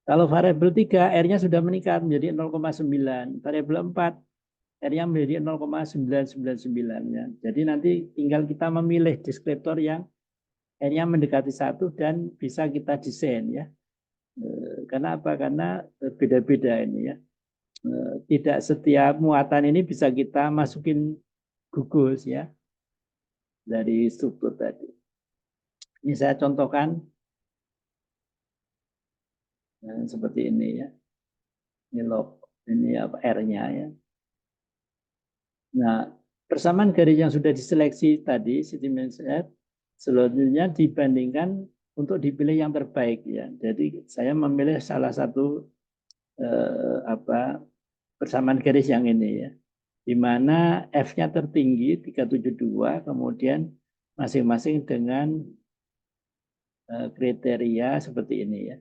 Kalau variabel 3 R-nya sudah meningkat menjadi 0,9. Variabel 4 R-nya menjadi 0,999 ya. Jadi nanti tinggal kita memilih deskriptor yang R-nya mendekati 1 dan bisa kita desain ya. Karena apa? Karena beda-beda ini ya. Tidak setiap muatan ini bisa kita masukin gugus ya dari struktur tadi. Ini saya contohkan seperti ini ya. Ini log, ini apa R-nya ya. Nah, persamaan garis yang sudah diseleksi tadi, City set, selanjutnya dibandingkan untuk dipilih yang terbaik ya. Jadi saya memilih salah satu persamaan garis yang ini ya, di mana F-nya tertinggi 372, kemudian masing-masing dengan kriteria seperti ini ya.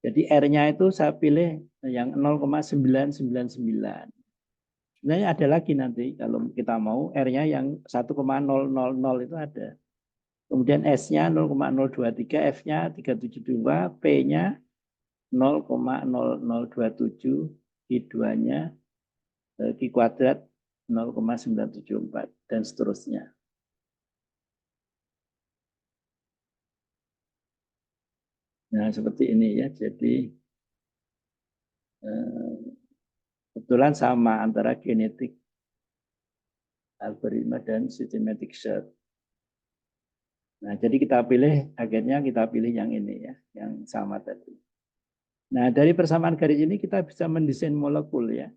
Jadi R-nya itu saya pilih yang 0,999. Sebenarnya ada lagi nanti kalau kita mau R-nya yang 1,000 itu ada. Kemudian S-nya 0,023, F-nya 372, P-nya 0,0027, Q2-nya Q kuadrat 0,974 dan seterusnya. Nah, seperti ini ya. Jadi kebetulan sama antara genetik algoritma dan systematic search. Nah, jadi kita pilih, akhirnya kita pilih yang ini ya, yang sama tadi. Nah, dari persamaan garis ini kita bisa mendesain molekul ya.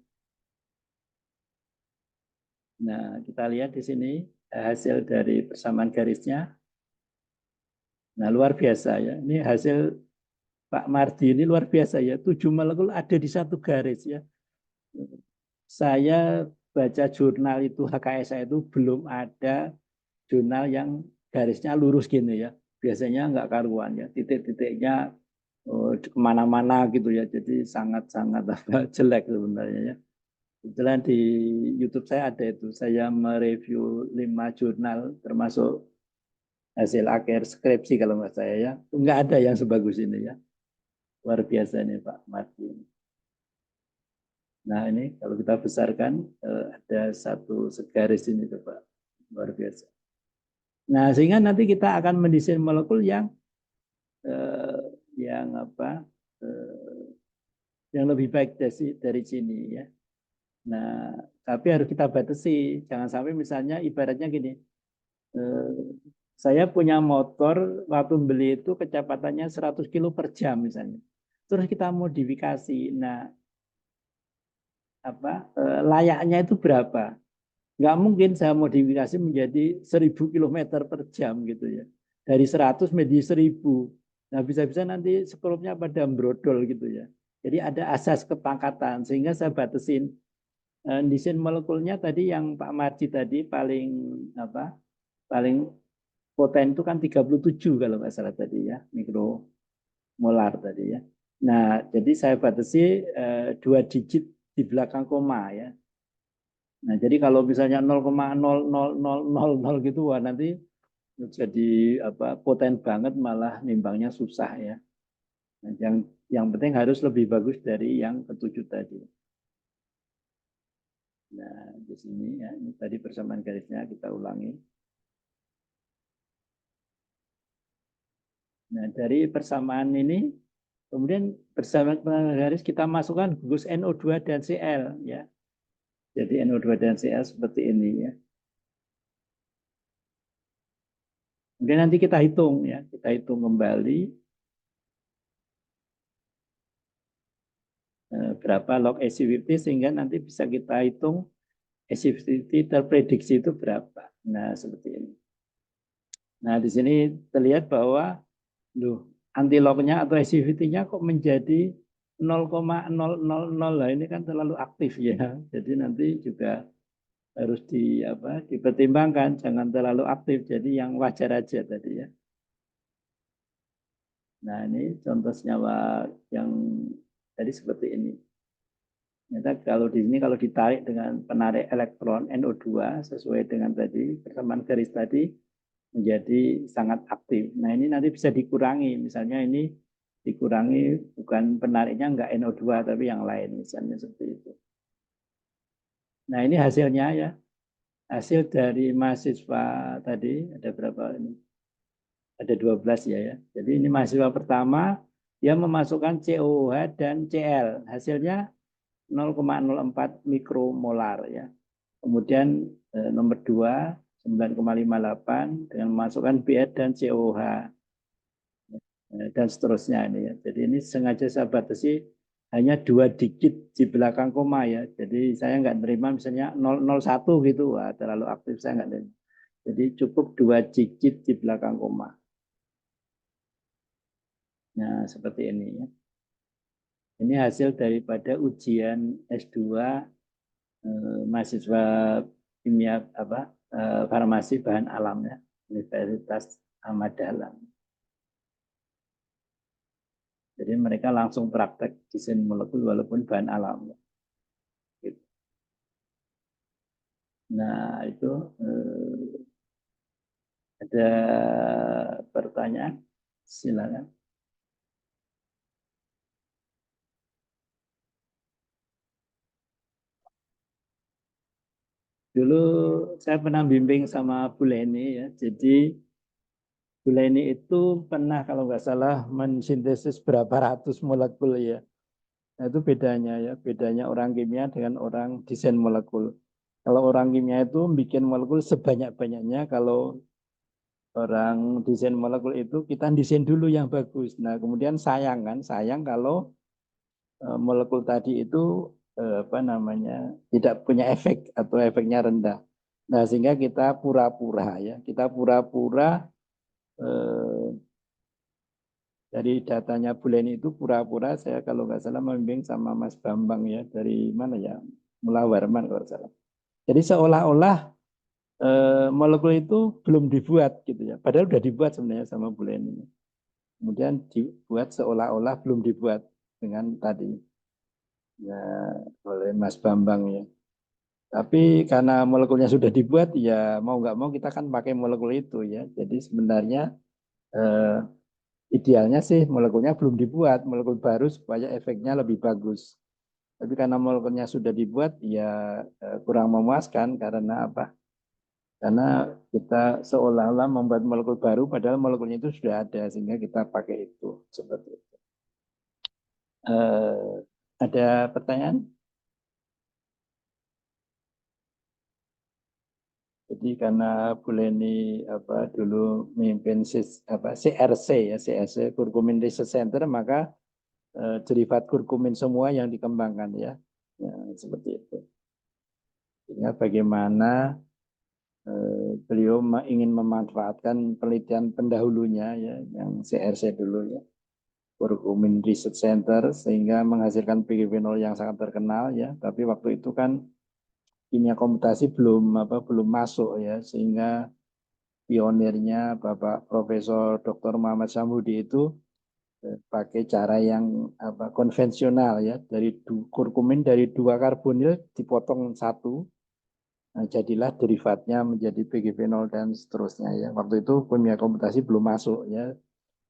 Nah, kita lihat di sini hasil dari persamaan garisnya. Nah, luar biasa ya. Ini hasil Pak Mardi ini luar biasa ya. 7 molekul ada di satu garis ya. Saya baca jurnal itu HKSA itu belum ada jurnal yang garisnya lurus gini ya. Biasanya nggak karuan ya. Titik-titiknya kemana-mana gitu ya. Jadi sangat-sangat jelek sebenarnya ya. Kebetulan di YouTube saya ada itu. Saya mereview 5 jurnal termasuk hasil akhir skripsi kalau nggak saya ya. Nggak ada yang sebagus ini ya. Luar biasa nih Pak Martin. Nah ini kalau kita besarkan ada satu segaris ini tuh Pak. Luar biasa. Nah sehingga nanti kita akan mendesain molekul yang apa yang lebih baik dari sini ya. Nah tapi harus kita batasi. Jangan sampai misalnya ibaratnya gini. Saya punya motor waktu beli itu kecepatannya 100 kilo per jam misalnya. Terus kita modifikasi. Nah, layaknya itu berapa? Nggak mungkin saya modifikasi menjadi 1000 km per jam gitu ya. Dari 100 menjadi 1000. Nah, bisa-bisa nanti sekelumnya pada brodol gitu ya. Jadi ada asas kepangkatan sehingga saya batasin desain molekulnya tadi yang Pak Marji tadi paling poten itu kan 37 kalau nggak salah tadi ya, mikromolar tadi ya. Nah, jadi saya batasi 2 digit di belakang koma ya. Nah, jadi kalau misalnya 0,00000 gitu, wah nanti jadi poten banget malah nimbangnya susah ya. Nah, yang penting harus lebih bagus dari yang ketujuh tadi. Nah, di sini ya, ini tadi persamaan garisnya kita ulangi. Nah, dari persamaan ini, kemudian persamaan garis kita masukkan gugus NO2 dan Cl ya. Jadi NO2 dan Cl seperti ini ya. Kemudian nanti kita hitung ya, kita hitung kembali berapa log activity sehingga nanti bisa kita hitung activity terprediksi itu berapa. Nah, seperti ini. Nah, di sini terlihat bahwa anti lognya atau activity-nya kok menjadi 0,000 lah, ini kan terlalu aktif ya. Jadi nanti juga harus dipertimbangkan, jangan terlalu aktif. Jadi yang wajar aja tadi ya. Nah, ini contoh senyawa yang tadi seperti ini. Ternyata kalau di sini kalau ditarik dengan penarik elektron NO2 sesuai dengan tadi persamaan garis tadi menjadi sangat aktif. Nah ini nanti bisa dikurangi, misalnya ini dikurangi bukan penariknya enggak NO2 tapi yang lain misalnya seperti itu. Nah ini hasilnya ya, hasil dari mahasiswa tadi ada berapa ini? Ada 12 ya. Jadi ini mahasiswa pertama dia memasukkan COOH dan Cl, hasilnya 0,04 mikromolar ya. Kemudian nomor 2 9,58 dengan memasukkan BR dan COH dan seterusnya ini ya. Jadi ini sengaja saya batasi hanya 2 digit di belakang koma ya. Jadi saya nggak nerima misalnya 001 gitu, wah terlalu aktif saya nggak nerima. Jadi cukup 2 digit di belakang koma. Nah seperti ini ya. Ini hasil daripada ujian S2 mahasiswa kimia farmasi bahan alam ya. Universitas Ahmad Dahlan. Jadi mereka langsung praktek desain molekul walaupun bahan alam. Gitu. Nah itu ada pertanyaan, silakan. Dulu saya pernah bimbing sama Bu Leni ya, jadi Bu Leni itu pernah kalau nggak salah mensintesis berapa ratus molekul ya. Nah itu bedanya ya, bedanya orang kimia dengan orang desain molekul. Kalau orang kimia itu bikin molekul sebanyak-banyaknya, kalau orang desain molekul itu kita desain dulu yang bagus. Nah kemudian sayang kan, sayang kalau molekul tadi itu apa namanya tidak punya efek atau efeknya rendah. Nah sehingga kita pura-pura ya, kita pura-pura dari datanya bulan itu pura-pura saya kalau nggak salah membimbing sama Mas Bambang ya dari mana ya, Mula Warman kalau nggak salah. Jadi seolah-olah molekul itu belum dibuat gitu ya, padahal udah dibuat sebenarnya sama bulan ini. Kemudian dibuat seolah-olah belum dibuat dengan tadi ya oleh Mas Bambang ya. Tapi karena molekulnya sudah dibuat, ya mau nggak mau kita kan pakai molekul itu ya. Jadi sebenarnya eh, idealnya sih molekulnya belum dibuat, molekul baru supaya efeknya lebih bagus. Tapi karena molekulnya sudah dibuat, ya kurang memuaskan karena apa? Karena kita seolah-olah membuat molekul baru, padahal molekulnya itu sudah ada, sehingga kita pakai itu seperti itu. Ada pertanyaan? Jadi karena Bu Leni apa dulu memimpin CRC ya, CRC Kurkumin Research Center, maka derivat kurkumin semua yang dikembangkan ya. Ya seperti itu. Sehingga bagaimana beliau ingin memanfaatkan penelitian pendahulunya ya yang CRC dulu ya. Kurkumin Research Center sehingga menghasilkan PGP0 yang sangat terkenal ya, tapi waktu itu kan kimia komputasi belum masuk ya, sehingga pionirnya Bapak Profesor Dr. Muhammad Samhudi itu pakai cara yang konvensional ya, dari kurkumin dari 2 karbonil dipotong 1, nah, jadilah derivatnya menjadi PGP0 dan seterusnya ya. Waktu itu kimia komputasi belum masuk ya,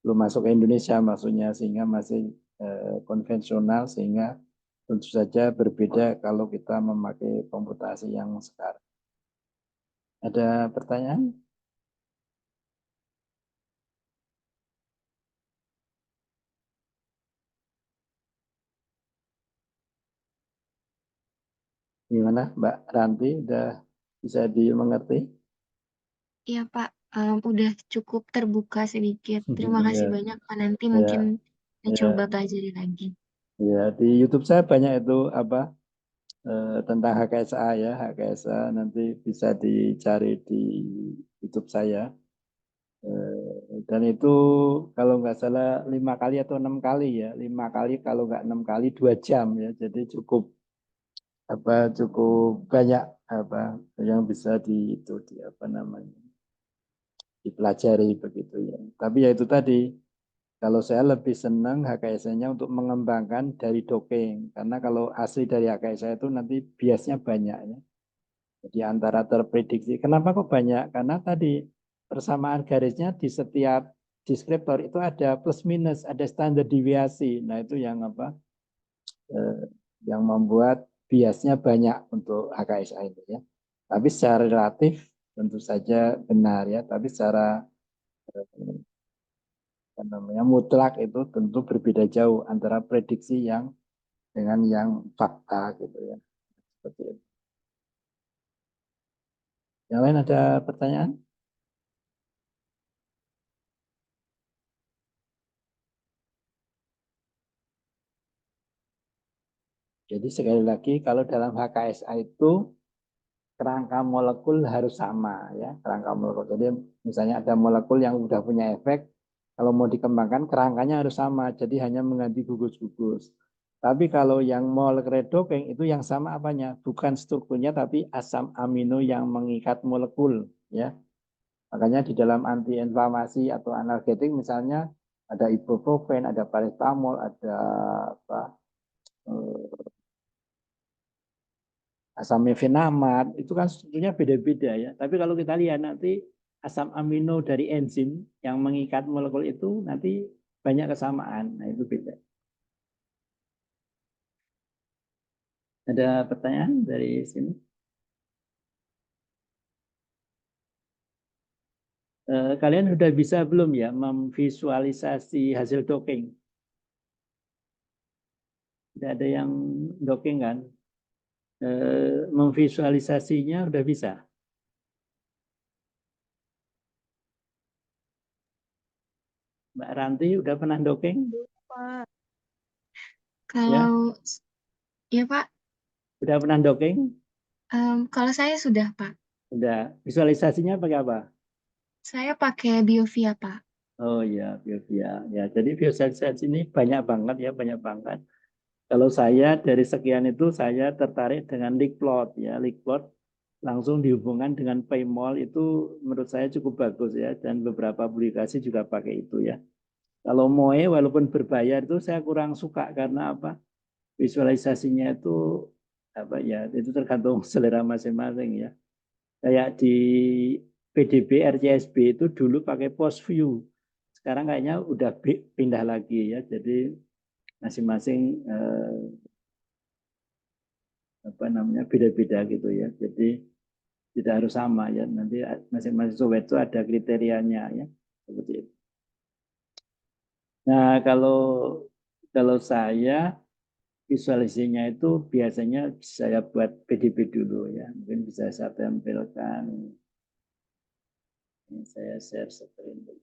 belum masuk ke Indonesia maksudnya, sehingga masih konvensional, sehingga tentu saja berbeda kalau kita memakai komputasi yang sekarang. Ada pertanyaan? Gimana Mbak Ranti, udah bisa dimengerti?
Iya Pak, udah cukup terbuka sedikit. Terima kasih
Ya,
banyak Pak. Nanti mungkin
ya,
saya coba
ya,
pelajari lagi.
ya. Di YouTube saya banyak itu tentang HKSA ya, HKSA nanti bisa dicari di YouTube saya. Dan itu kalau nggak salah 5 kali atau 6 kali ya, 5 kali kalau nggak 6 kali 2 jam ya. Jadi cukup banyak yang bisa di apa namanya dipelajari begitu ya. Tapi ya itu tadi, kalau saya lebih senang HKSA-nya untuk mengembangkan dari docking, karena kalau asli dari HKSA itu nanti biasnya banyak ya. Jadi antara terprediksi. Kenapa kok banyak? Karena tadi persamaan garisnya di setiap deskriptor itu ada plus minus, ada standar deviasi. Nah itu yang eh, yang membuat biasnya banyak untuk HKSA itu ya. Tapi secara relatif tentu saja benar ya. Tapi secara mutlak itu tentu berbeda jauh antara prediksi yang dengan yang fakta gitu ya. Seperti itu. Yang lain ada pertanyaan? Jadi sekali lagi kalau dalam HKSA itu kerangka molekul harus sama ya, kerangka molekul. Jadi misalnya ada molekul yang sudah punya efek, kalau mau dikembangkan kerangkanya harus sama, jadi hanya mengganti gugus-gugus. Tapi kalau yang molekular docking itu yang sama apanya? Bukan strukturnya tapi asam amino yang mengikat molekul ya. Makanya di dalam antiinflamasi atau analgetik misalnya ada ibuprofen, ada paracetamol, ada apa, asam mefenamat, itu kan strukturnya beda-beda ya. Tapi kalau kita lihat nanti asam amino dari enzim yang mengikat molekul itu nanti banyak kesamaan. Nah, itu beda. Ada pertanyaan dari sini? Kalian sudah bisa belum ya memvisualisasi hasil docking? Tidak ada yang docking kan? Memvisualisasinya udah bisa. Mbak Ranti udah pernah docking?
Pak.
Ya,
Kalau ya Pak,
udah pernah docking?
kalau saya sudah Pak.
Udah. Visualisasinya pakai apa?
Saya pakai Biovia Pak.
Oh ya, Biovia. Ya, jadi visualisasi ini banyak banget ya, banyak banget. Kalau saya dari sekian itu saya tertarik dengan Leakplot ya, Leakplot langsung dihubungkan dengan Paymol itu menurut saya cukup bagus ya, dan beberapa aplikasi juga pakai itu ya. Kalau Moe walaupun berbayar itu saya kurang suka karena apa? Visualisasinya itu apa ya? Itu tergantung selera masing-masing ya. Kayak di PDB RCSB itu dulu pakai post view. Sekarang kayaknya udah pindah lagi ya. Jadi masing-masing apa namanya beda-beda gitu ya. Jadi tidak harus sama ya. Nanti masing-masing software itu ada kriterianya ya. Seperti itu. Nah, kalau saya visualisasinya itu biasanya saya buat PDB dulu ya. Mungkin bisa saya tampilkan. Ini saya share screen dulu.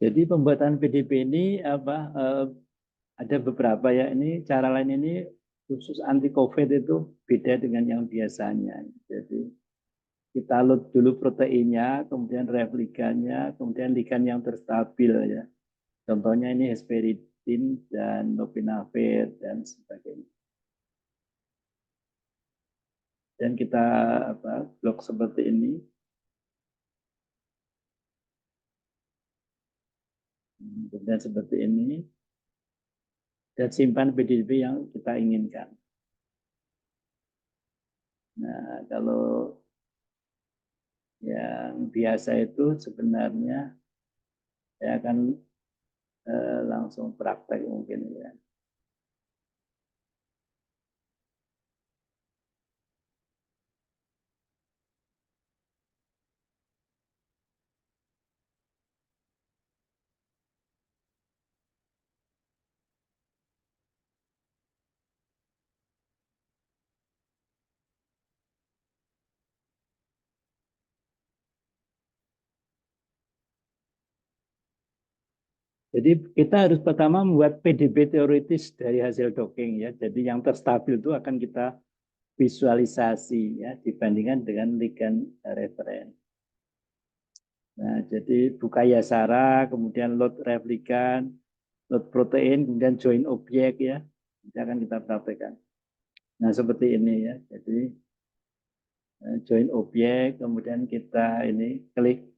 Jadi pembuatan PDB ini apa ada beberapa ya. Ini cara lain ini khusus anti COVID itu beda dengan yang biasanya. Jadi kita load dulu proteinnya, kemudian replikannya, kemudian ligan yang terstabil ya. Contohnya ini hesperidin dan lopinavir dan sebagainya. Dan kita apa blok seperti ini. Kemudian seperti ini. Dan simpan PDB yang kita inginkan. Nah, kalau yang biasa itu sebenarnya saya akan langsung praktek mungkin ya. Jadi kita harus pertama membuat PDB teoritis dari hasil docking ya. Jadi yang terstabil itu akan kita visualisasi ya dibandingkan dengan ligan referen. Nah, jadi buka Yasara, kemudian load replikan, load protein, kemudian join objek ya. Nanti akan kita praktekkan. Nah, seperti ini ya. Jadi join objek, kemudian kita ini klik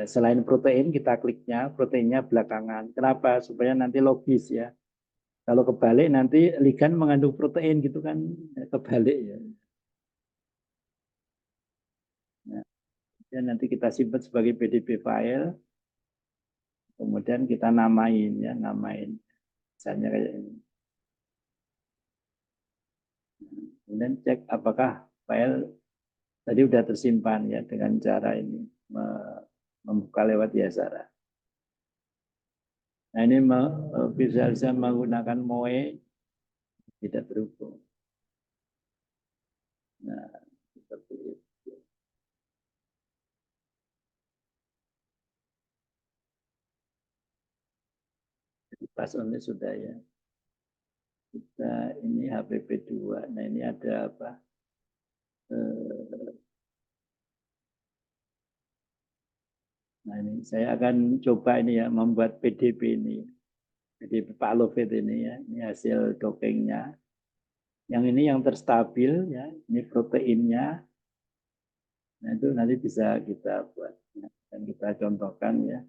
selain protein kita kliknya proteinnya belakangan. Kenapa? Supaya nanti logis ya. Kalau kebalik nanti ligan mengandung protein gitu kan kebalik ya. Nah, dan nanti kita simpan sebagai PDB file, kemudian kita namain ya, namain misalnya kayak ini. Ini kemudian cek apakah file tadi sudah tersimpan ya dengan cara ini membuka lewat Yasara. Nah ini visualisasi menggunakan MOE tidak terhubung. Nah seperti itu. Jadi pas on sudah ya. Kita ini HPP 2. Nah ini ada apa? Nah ini saya akan coba ini ya membuat PDB ini. PDB Pak Lovit ini ya. Ini hasil dockingnya. Yang ini yang terstabil ya. Ini proteinnya. Nah itu nanti bisa kita buat ya. Dan kita contohkan ya.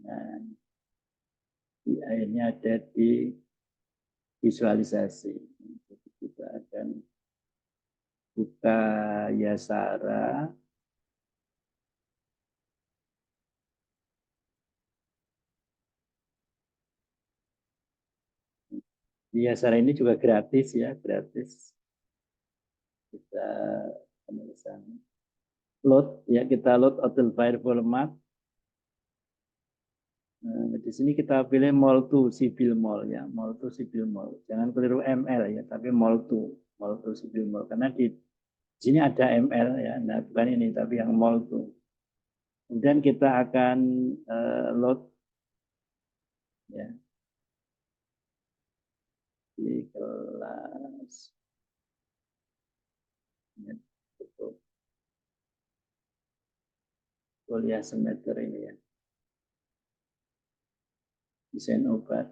Nah, di akhirnya ada di visualisasi. Jadi kita akan buka Yasara. Di Yasara ini juga gratis ya, gratis. Kita penulisan load ya, kita load hotel file format. Nah, di sini kita pilih mol2 civil mol ya, mol2 civil mol. Jangan keliru ML ya, tapi mol2 civil mol karena di sini ada ML ya, nah bukan ini tapi yang mol2. Kemudian kita akan load ya di kelas ya, untuk kuliah semester ini ya, desain obat.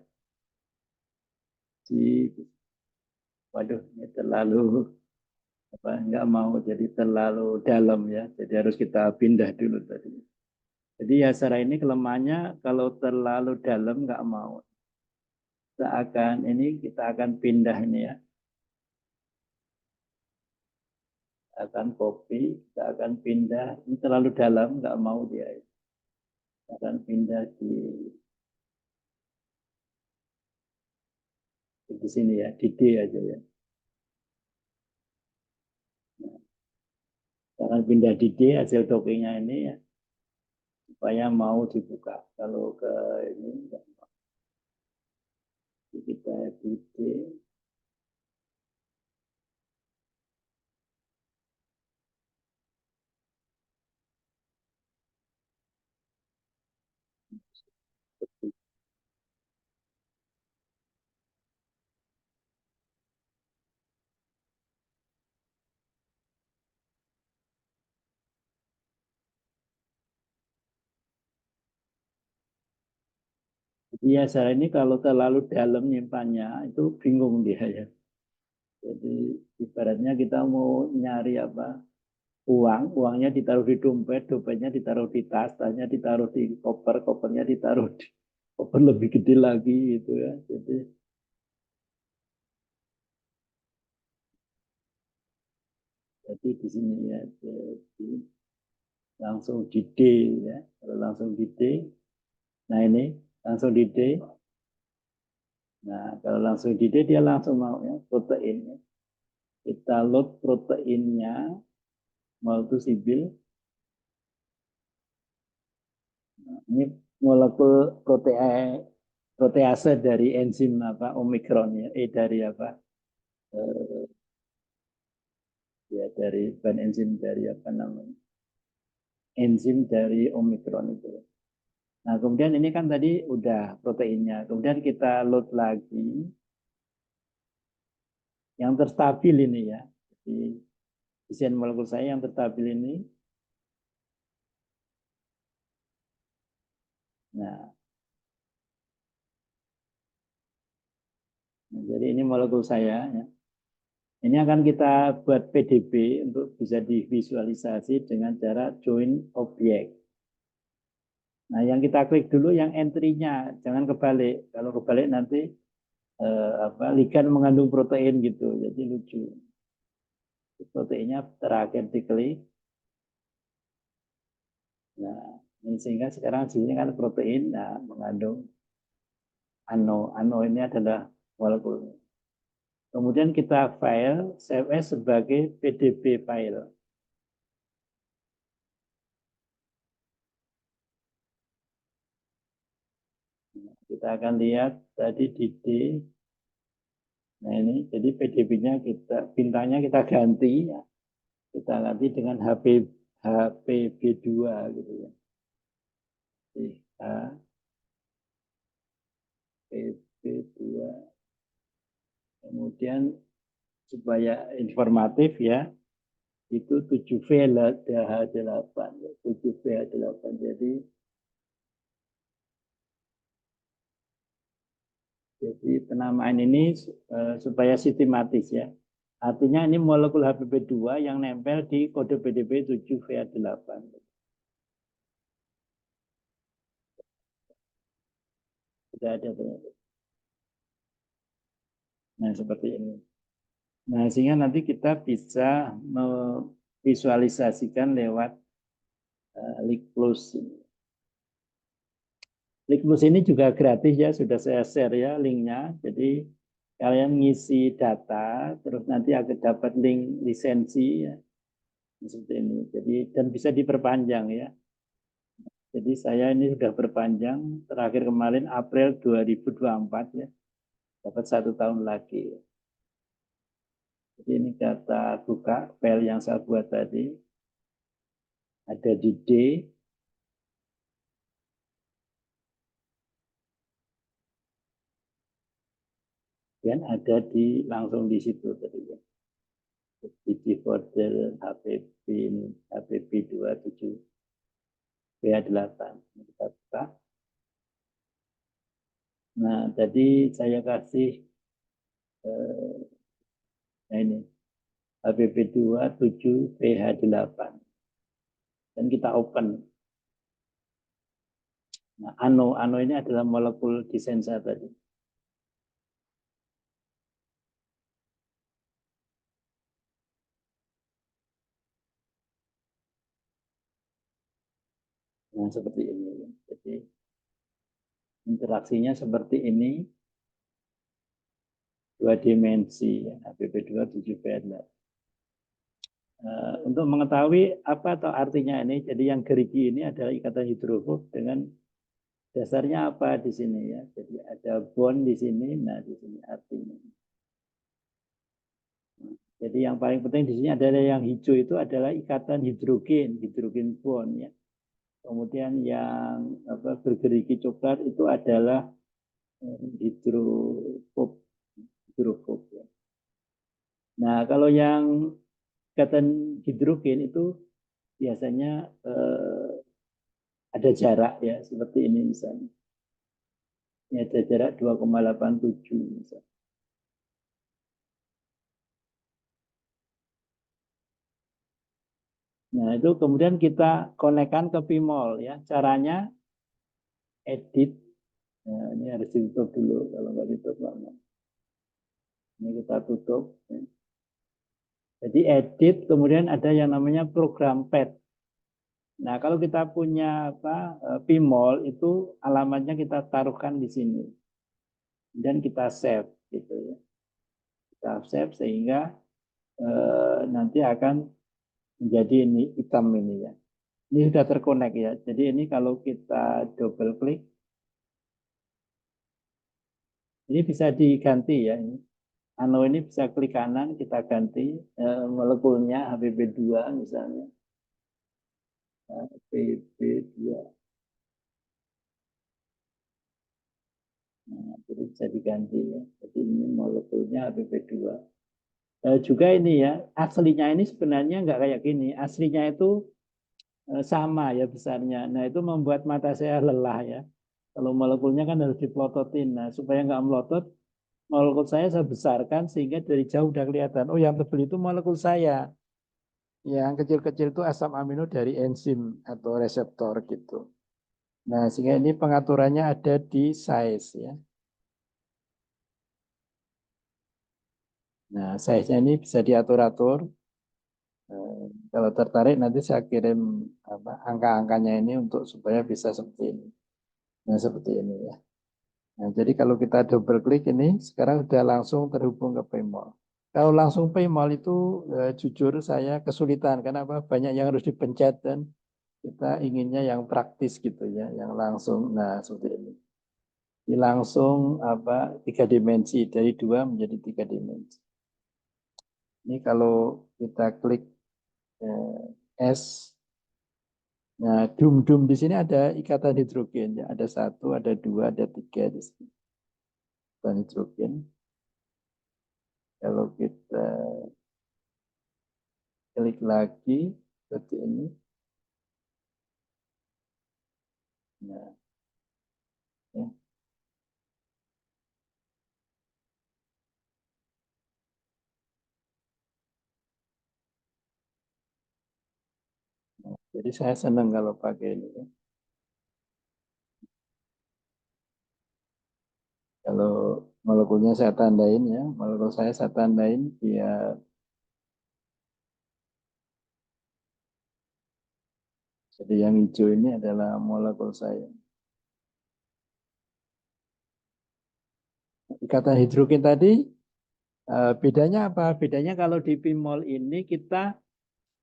Waduh ini terlalu nggak mau jadi terlalu dalam ya, jadi harus kita pindah dulu tadi. Jadi Yasara ini kelemahannya kalau terlalu dalam nggak mau. Kita akan pindah ini ya, akan copy, kita akan pindah. Ini terlalu dalam nggak mau dia. Kita akan pindah di sini ya, di D aja ya. Kita akan pindah di D hasil dockingnya ini ya, supaya mau dibuka. Kalau ke ini enggak mau. Kita di D. Iya, saya ini kalau terlalu dalam nyimpannya itu bingung dia ya. Jadi ibaratnya kita mau nyari apa uangnya ditaruh di dompet, dompetnya ditaruh di tas, tasnya ditaruh di koper, kopernya ditaruh di koper lebih gede lagi gitu ya. Jadi di sini ya, jadi langsung di D ya. Kalau langsung di D, nah ini langsung di D. Nah kalau langsung di D dia langsung mau ya protein. Ya. Kita load proteinnya multisibil. Nah, ini molekul protease dari enzim apa omikron ya, dari apa ya dari bahan enzim dari apa namanya enzim dari omikron itu. Nah kemudian ini kan tadi udah proteinnya, kemudian kita load lagi yang terstabil ini ya. Jadi desain molekul saya yang terstabil ini. Nah, jadi ini molekul saya ya. Ini akan kita buat PDB untuk bisa divisualisasi dengan cara join objek. Nah, yang kita klik dulu yang entry-nya, jangan kebalik. Kalau kebalik nanti ligan mengandung protein gitu, jadi lucu. Proteinnya terakhir diklik. Nah, ini sehingga sekarang di sini kan protein mengandung ano. Ano ini adalah molekul. Kemudian kita file, save as sebagai PDB file. Kita akan lihat tadi di D. Nah ini, jadi PDB-nya bintangnya kita ganti, ya. Kita ganti dengan HPB2 gitu ya. HPB2. Kemudian supaya informatif ya, itu 7VH8. 7VH8. Jadi penamaan ini supaya sistematis ya. Artinya ini molekul HPB2 yang nempel di kode PDB 7VH8. Sudah ada ternyata. Nah, seperti ini. Nah, sehingga nanti kita bisa memvisualisasikan lewat Linkplus. Linkplus ini juga gratis ya, sudah saya share ya linknya. Jadi kalian ngisi data, terus nanti akan dapat link lisensi ya, seperti ini. Jadi dan bisa diperpanjang ya. Jadi saya ini sudah berpanjang terakhir kemarin April 2024 ya, dapat 1 tahun lagi. Jadi ini data buka file yang saya buat tadi. Ada di D. Dan ada langsung di situ tadi ya. Di folder HPB ini, HPB 27 BH8. Kita buka. Nah, tadi saya kasih nah ini HPB 27 BH8. Dan kita open. Nah, ano ini adalah molekul desain saya tadi. Nah, seperti ini. Jadi interaksinya seperti ini. 2 dimensi, ya, HPB2 7BN. Untuk mengetahui apa atau artinya ini, jadi yang gerigi ini adalah ikatan hidrofob dengan dasarnya apa di sini ya. Jadi ada bond di sini, nah di sini artinya. Jadi yang paling penting di sini adalah yang hijau itu adalah ikatan hidrogen bond ya. Kemudian yang bergerigi coklat itu adalah hidrofob ya. Nah, kalau yang ikatan hidrogen itu biasanya ada jarak ya, seperti ini misalnya. Ini ada jarak 2,87 misalnya. Nah, itu kemudian kita konekkan ke Pimol ya. Caranya edit. Nah, ini harus ditutup dulu, kalau nggak ditutup lama. Ini kita tutup. Ya. Jadi edit, kemudian ada yang namanya program pad. Nah, kalau kita punya Pimol itu alamatnya kita taruhkan di sini. Dan kita save gitu ya. Kita save sehingga nanti akan menjadi ini hitam ini ya. Ini sudah terkonek ya. Jadi ini kalau kita double klik, ini bisa diganti ya. Ini bisa klik kanan, kita ganti molekulnya HPB2 misalnya. HPB2. Nah, jadi bisa diganti ya. Jadi ini molekulnya HPB2. Juga ini ya, aslinya ini sebenarnya nggak kayak gini. Aslinya itu sama ya besarnya. Nah itu membuat mata saya lelah ya. Kalau molekulnya kan harus diplototin. Nah supaya nggak melotot, molekul saya besarkan sehingga dari jauh udah kelihatan. Oh yang tebal itu molekul saya. Yang kecil-kecil itu asam amino dari enzim atau reseptor gitu. Nah sehingga ini pengaturannya ada di size ya. Nah size-nya ini bisa diatur-atur. Kalau tertarik nanti saya kirim angka-angkanya ini untuk supaya bisa seperti ini. Nah seperti ini ya. Nah, jadi kalau kita double klik ini, sekarang sudah langsung terhubung ke PayMall. Kalau langsung PayMall itu jujur saya kesulitan, karena apa? Banyak yang harus dipencet dan kita inginnya yang praktis gitu ya, yang langsung. Nah, seperti ini. Ini langsung apa? 3 dimensi, dari 2 menjadi 3 dimensi. Ini kalau kita klik S. Nah, dum-dum di sini ada ikatan hidrogen ya. Ada 1, ada 2, ada 3 di sini. Ikatan hidrogen. Kalau kita klik lagi seperti ini. Nah, ya. Nah, jadi saya senang kalau pakai ini. Ya. Kalau molekulnya saya tandain ya, molekul saya tandain biar jadi yang hijau ini adalah molekul saya. Ikatan hidrogen tadi bedanya apa? Bedanya kalau di Pimol ini kita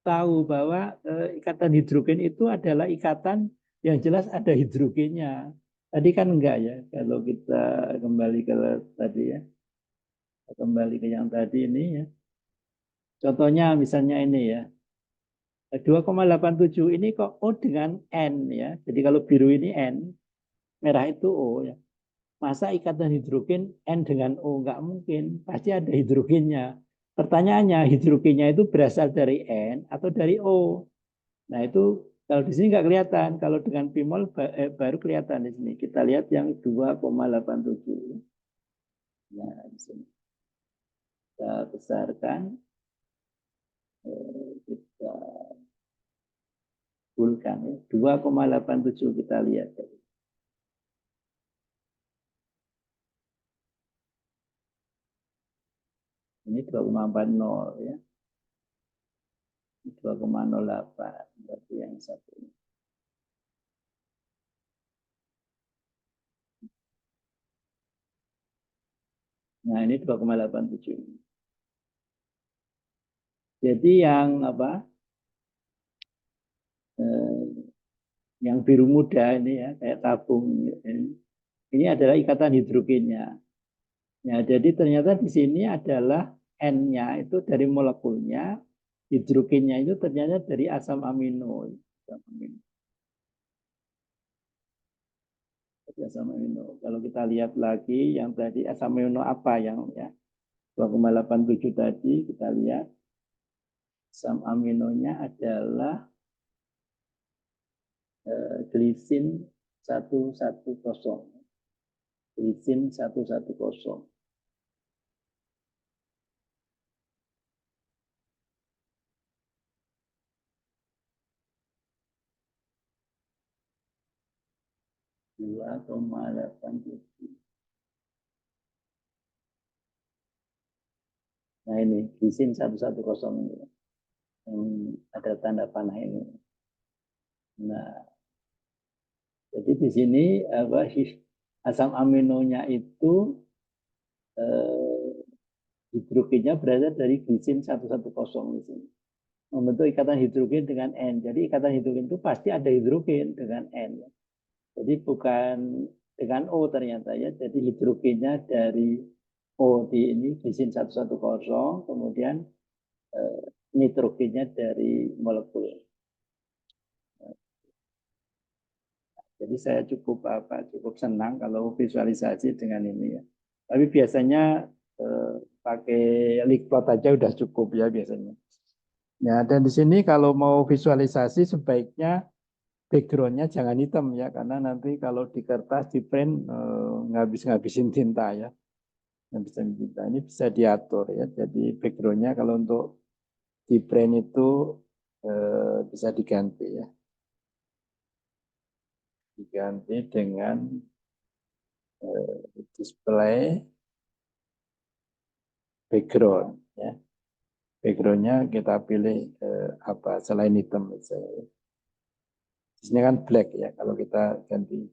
tahu bahwa ikatan hidrogen itu adalah ikatan yang jelas ada hidrogennya. Tadi kan enggak ya, kalau kita kembali ke tadi ya, kembali ke yang tadi ini ya. Contohnya misalnya ini ya, 2,87 ini kok O dengan N ya. Jadi kalau biru ini N, merah itu O ya. Masa ikatan hidrogen N dengan O? Enggak mungkin, pasti ada hidrogennya. Pertanyaannya, hidrogennya itu berasal dari N atau dari O? Nah itu kalau di sini nggak kelihatan. Kalau dengan Pimol baru kelihatan di sini. Kita lihat yang 2,87. Nah di sini kita besarkan, kita fullkan ya. 2,87 kita lihat. Ini 2,40 ya. 2,08 berarti yang satu ini. Nah ini 2,87. Jadi yang apa? Yang biru muda ini ya kayak tabung ini adalah ikatan hidrogennya. Ya, jadi ternyata di sini adalah N-nya itu dari molekulnya, hidrogennya itu ternyata dari asam amino. Asam amino. Kalau kita lihat lagi yang tadi asam amino apa yang ya 2,87 tadi kita lihat asam aminonya adalah glisin 110. Glisin 110. Dua koma delapan tujuh. Nah ini glisin 110 ini. Ada tanda panah ini. Nah, jadi di sini apa asam aminonya itu hidrogennya berasal dari glisin 110 di sini. Membentuk ikatan hidrogen dengan N. Jadi ikatan hidrogen itu pasti ada hidrogen dengan N. Jadi bukan dengan O ternyata ya. Jadi hidrogennya dari O di ini glisin 110, kemudian nitrogennya dari molekul. Jadi saya cukup senang kalau visualisasi dengan ini ya. Tapi biasanya pakai Liquid aja udah cukup ya biasanya. Ya, dan di sini kalau mau visualisasi sebaiknya backgroundnya jangan hitam ya, karena nanti kalau di kertas di print ngabis-ngabisin tinta ya. Ngabisin tinta ini bisa diatur ya. Jadi backgroundnya kalau untuk di print itu bisa diganti ya. Diganti dengan display background ya. Backgroundnya kita pilih apa selain hitam misalnya. Di sini kan black ya, kalau kita ganti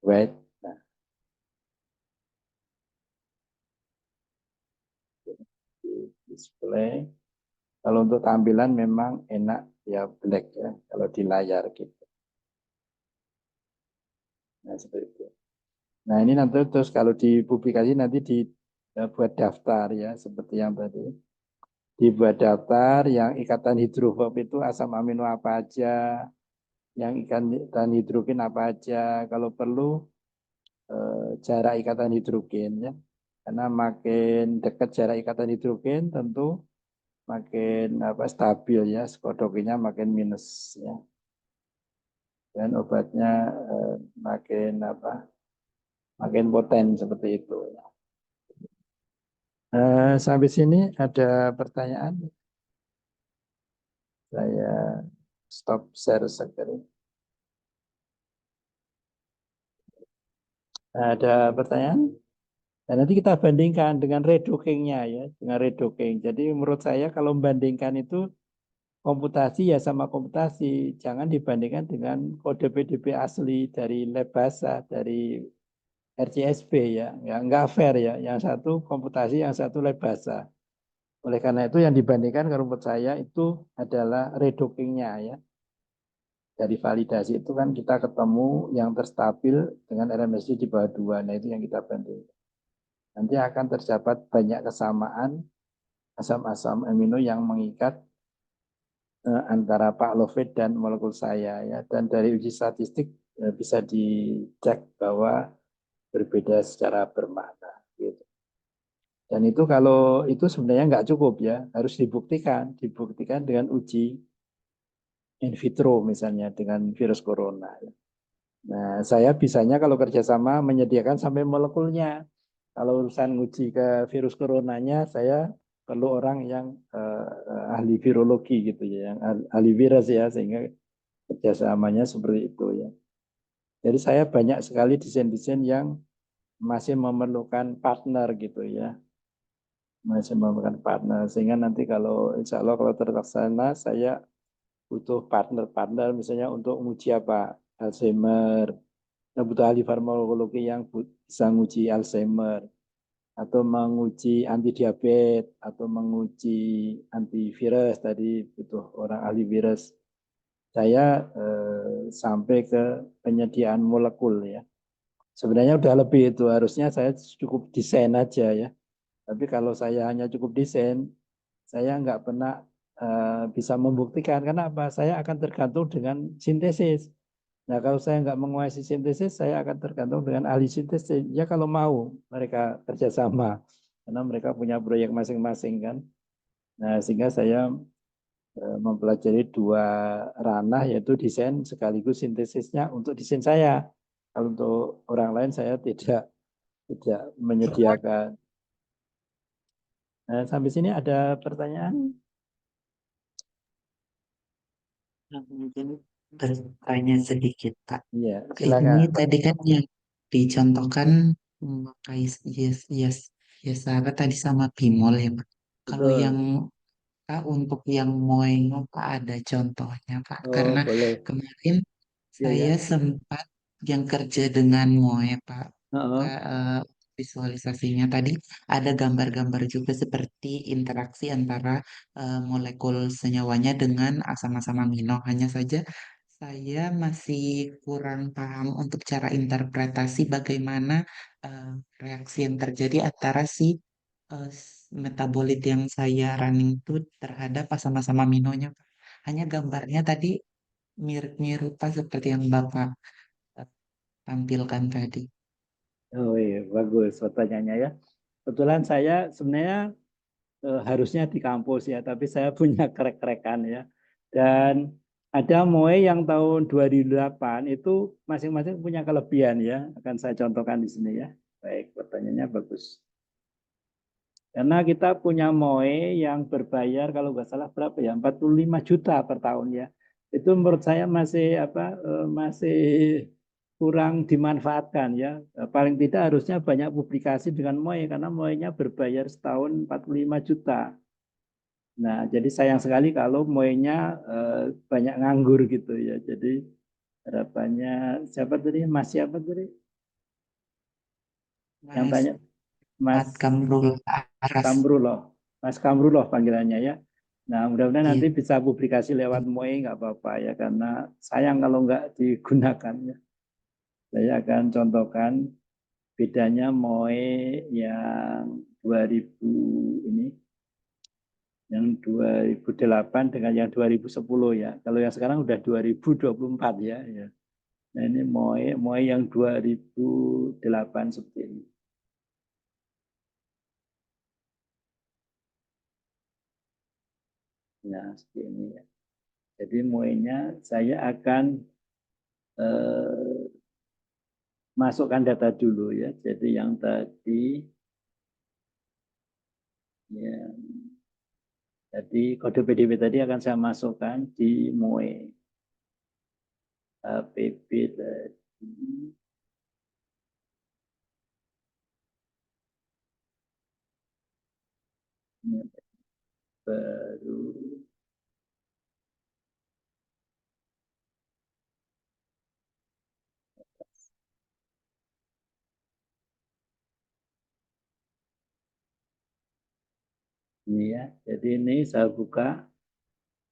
white. Nah, display. Kalau untuk tampilan memang enak ya black ya kalau di layar gitu. Nah seperti itu. Nah ini nanti terus kalau dipublikasi nanti dibuat daftar ya seperti yang tadi. Dibuat daftar yang ikatan hidrofob itu asam amino apa aja, yang ikatan hidrogen apa aja, kalau perlu jarak ikatan hidrogen ya. Karena makin dekat jarak ikatan hidrogen tentu makin stabil ya, skodokinya makin minus ya. Dan obatnya makin makin poten seperti itu ya. Sampai sini ada pertanyaan? Saya stop share sekali. Ada pertanyaan? Dan nanti kita bandingkan dengan redocking-nya ya, dengan redocking. Jadi menurut saya kalau membandingkan itu komputasi ya sama komputasi, jangan dibandingkan dengan kode PDB asli dari lab bahasa, dari RCSB ya, nggak fair ya. Yang satu komputasi, yang satu lab bahasa. Oleh karena itu yang dibandingkan kalau menurut saya itu adalah redocking-nya ya. Dari validasi itu kan kita ketemu yang terstabil dengan RMSD di bawah 2. Nah itu yang kita bandingkan. Nanti akan terdapat banyak kesamaan asam-asam amino yang mengikat antara Pak Loved dan molekul saya ya. Dan dari uji statistik bisa dicek bahwa berbeda secara bermakna gitu. Dan itu kalau itu sebenarnya nggak cukup ya, harus dibuktikan dengan uji in vitro misalnya dengan virus corona. Nah, saya bisanya kalau kerjasama menyediakan sampai molekulnya. Kalau urusan uji ke virus coronanya, saya perlu orang yang ahli virologi gitu ya, yang ahli virus ya, sehingga kerjasamanya seperti itu ya. Jadi saya banyak sekali desain-desain yang masih memerlukan partner gitu ya, masih memerlukan partner. Sehingga nanti kalau insya Allah kalau terlaksana, saya butuh partner-partner misalnya untuk menguji apa? Alzheimer, butuh ahli farmakologi yang bisa menguji Alzheimer, atau menguji anti diabetes, atau menguji antivirus, tadi butuh orang ahli virus. Saya sampai ke penyediaan molekul ya. Sebenarnya udah lebih itu, harusnya saya cukup desain aja ya. Tapi kalau saya hanya cukup desain, saya nggak pernah bisa membuktikan. Karena apa? Saya akan tergantung dengan sintesis. Nah, kalau saya nggak menguasai sintesis, saya akan tergantung dengan ahli sintesis. Ya kalau mau mereka kerjasama, karena mereka punya proyek masing-masing kan. Nah, sehingga saya mempelajari 2 ranah, yaitu desain sekaligus sintesisnya untuk desain saya. Kalau untuk orang lain saya tidak menyediakan. Nah, sampai sini ada pertanyaan?
Mungkin bertanya sedikit, Pak.
Iya,
Ini
silakan.
tadi kan yang dicontohkan memakai yes, yes, yes, apa tadi sama bimol ya, Pak. Kalau yang
Betul.
untuk yang moeno, Pak, ada contohnya, Pak.
Oh,
Karena
boleh.
kemarin
Iya ya.
saya sempat yang kerja dengan moe, Pak. Buka
Heeh.
visualisasinya tadi ada gambar-gambar juga seperti interaksi antara molekul senyawanya dengan asam-asam amino. Hanya saja saya masih kurang paham untuk cara interpretasi bagaimana reaksi yang terjadi antara si metabolit yang saya running itu terhadap asam-asam aminonya, Pak. Hanya gambarnya tadi mirip-mirip Pak seperti yang Bapak eh, tampilkan tadi.
Oh iya, bagus pertanyaannya ya. Kebetulan saya sebenarnya harusnya di kampus ya, tapi saya punya krek-krekan ya. Dan ada MOE yang tahun 2008 itu masing-masing punya kelebihan ya. Akan saya contohkan di sini ya. Baik, pertanyaannya bagus. Karena kita punya MOE yang berbayar kalau nggak salah berapa ya, 45 juta per tahun ya. Itu menurut saya masih kurang dimanfaatkan ya. Paling tidak harusnya banyak publikasi dengan MOE karena MOE-nya berbayar setahun 45 juta. Nah, jadi sayang sekali kalau MOE-nya banyak nganggur gitu ya. Jadi harapannya siapa tadi? Mas siapa tadi? Yang
Mas
tanya Mas
Kamrul Aras.
Tamrullah. Mas Kamrullah panggilannya ya. Nah, mudah-mudahan
Iya.
nanti bisa publikasi lewat MOE, nggak apa-apa ya, karena sayang kalau nggak digunakan ya. Saya akan contohkan bedanya MOE yang 2000 ini, yang 2008 dengan yang 2010 ya. Kalau yang sekarang udah 2024 ya. Nah ini MOE yang 2008 seperti ini. Nah seperti ini ya. Jadi MOE-nya saya akan masukkan data dulu ya. Jadi yang tadi ya, jadi kode PDB tadi akan saya masukkan di MOE. HPP tadi. Ini baru ini ya. Jadi ini saya buka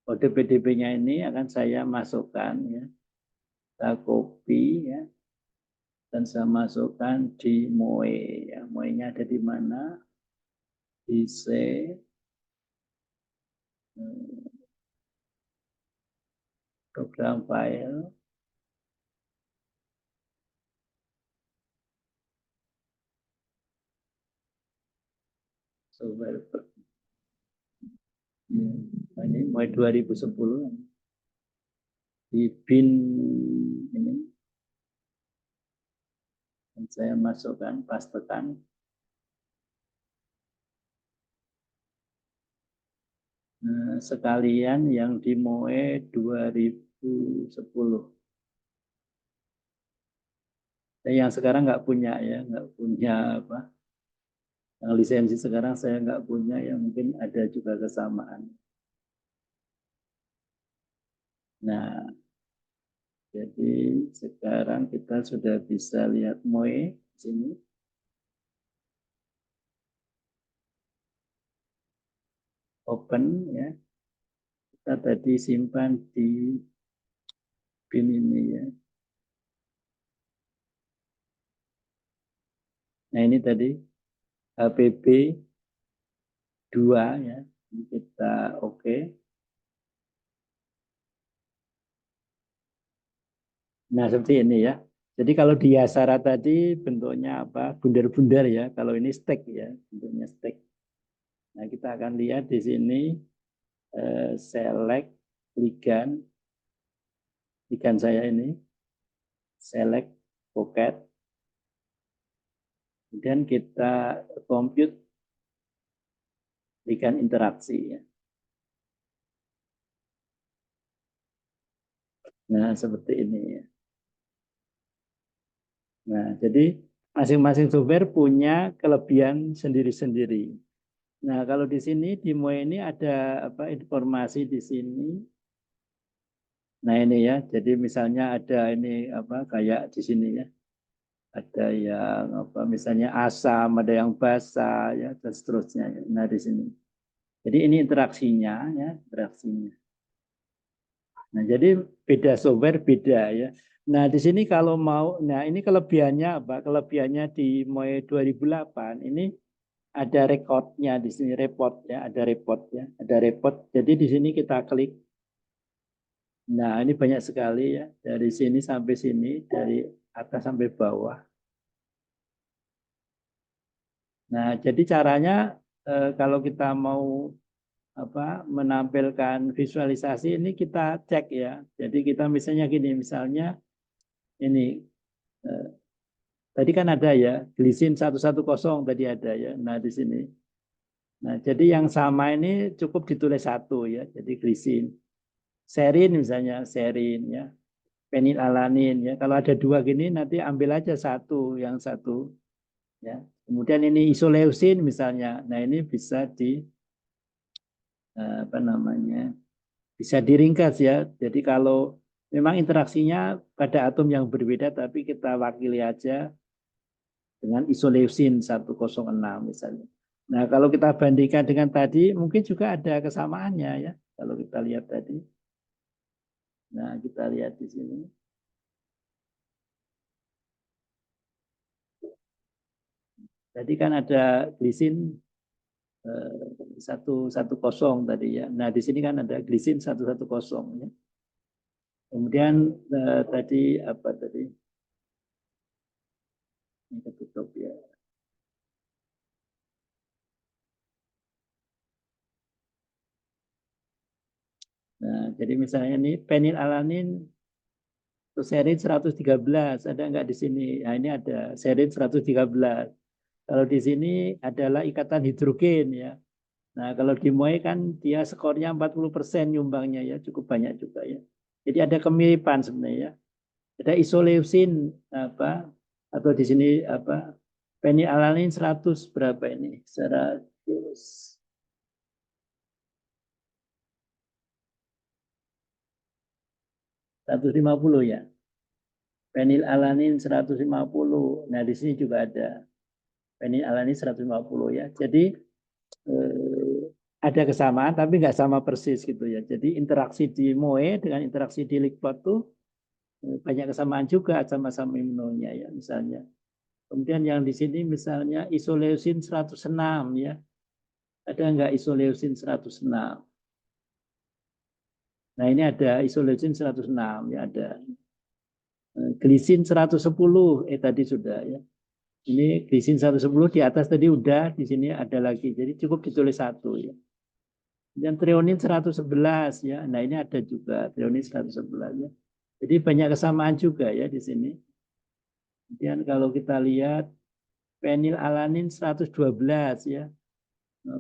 kode PDB-nya, ini akan saya masukkan ya. Saya copy ya, dan saya masukkan di MOE ya. MOE-nya ada di mana? Di C program file. Software ya. Ini MOE 2010 di bin ini. Dan saya masukkan, pastekan. Nah, sekalian yang di MOE 2010. Yang sekarang nggak punya ya, nggak punya apa. Yang lisensi sekarang saya nggak punya, yang mungkin ada juga kesamaan. Nah, jadi sekarang kita sudah bisa lihat MOE di sini. Open ya. Kita tadi simpan di bin ini ya. Nah, ini tadi HPP 2 ya. Ini kita oke. Nah, seperti ini ya. Jadi kalau di Yasara tadi bentuknya apa? Bundar-bundar ya. Kalau ini stack ya, bentuknya stack. Nah, kita akan lihat di sini select ligan saya ini, select pocket, kemudian kita compute ligan interaksi ya. Nah, seperti ini ya. Nah, jadi masing-masing software punya kelebihan sendiri-sendiri. Nah, kalau di sini di MOE ini ada apa informasi di sini. Nah, ini ya. Jadi misalnya ada ini apa kayak di sini ya. Ada yang apa misalnya asam, ada yang basah ya dan seterusnya. Nah, di sini. Jadi ini interaksinya ya, interaksinya. Nah, jadi beda software beda ya. Nah, di sini kalau mau, nah ini kelebihannya apa? Kelebihannya di MOE 2008 ini ada rekodnya di sini, report ya, ada report ya, ada report. Jadi di sini kita klik. Nah, ini banyak sekali ya, dari sini sampai sini, dari atas sampai bawah. Nah, jadi caranya kalau kita mau apa menampilkan visualisasi ini kita cek ya. Jadi kita misalnya gini, misalnya ini tadi kan ada ya glisin 110 tadi ada ya. Nah di sini. Nah jadi yang sama ini cukup ditulis satu ya. Jadi glisin, serin misalnya serin ya, penilalanin ya. Kalau ada dua gini nanti ambil aja satu, yang satu ya. Kemudian ini isoleusin misalnya. Nah ini bisa di apa namanya? Bisa diringkas ya. Jadi kalau memang interaksinya pada atom yang berbeda tapi kita wakili aja dengan isoleusin 106 misalnya. Nah, kalau kita bandingkan dengan tadi, mungkin juga ada kesamaannya ya. Kalau kita lihat tadi. Nah, kita lihat di sini. Tadi kan ada glisin 110 tadi ya. Nah, di sini kan ada glisin 110 ya. Kemudian tadi apa tadi? Ini ketutup ya. Nah, jadi misalnya ini penilalanin serin 113, ada nggak di sini? Nah, ini ada serin 113. Kalau di sini adalah ikatan hidrogen ya. Nah, kalau di MOE kan dia skornya 40% nyumbangnya ya, cukup banyak juga ya. Jadi ada kemiripan sebenarnya ya. Ada isoleucin apa atau di sini apa penilalanin 100 berapa ini? 100 150 ya. Penilalanin 150. Nah, di sini juga ada penilalanin 150 ya. Jadi ada kesamaan tapi nggak sama persis gitu ya. Jadi interaksi di MOE dengan interaksi di Liquid tuh banyak kesamaan juga sama-sama imunonya ya misalnya. Kemudian yang di sini misalnya isoleucin 106 ya. Ada nggak isoleucin 106? Nah, ini ada isoleucin 106 ya ada. Glisin 110 tadi sudah ya. Ini glisin 110 di atas tadi udah, di sini ada lagi. Jadi cukup ditulis satu ya. Dan treonin 111 ya. Nah, ini ada juga treonin 111 ya. Jadi banyak kesamaan juga ya di sini. Kemudian kalau kita lihat penilalanin 112 ya.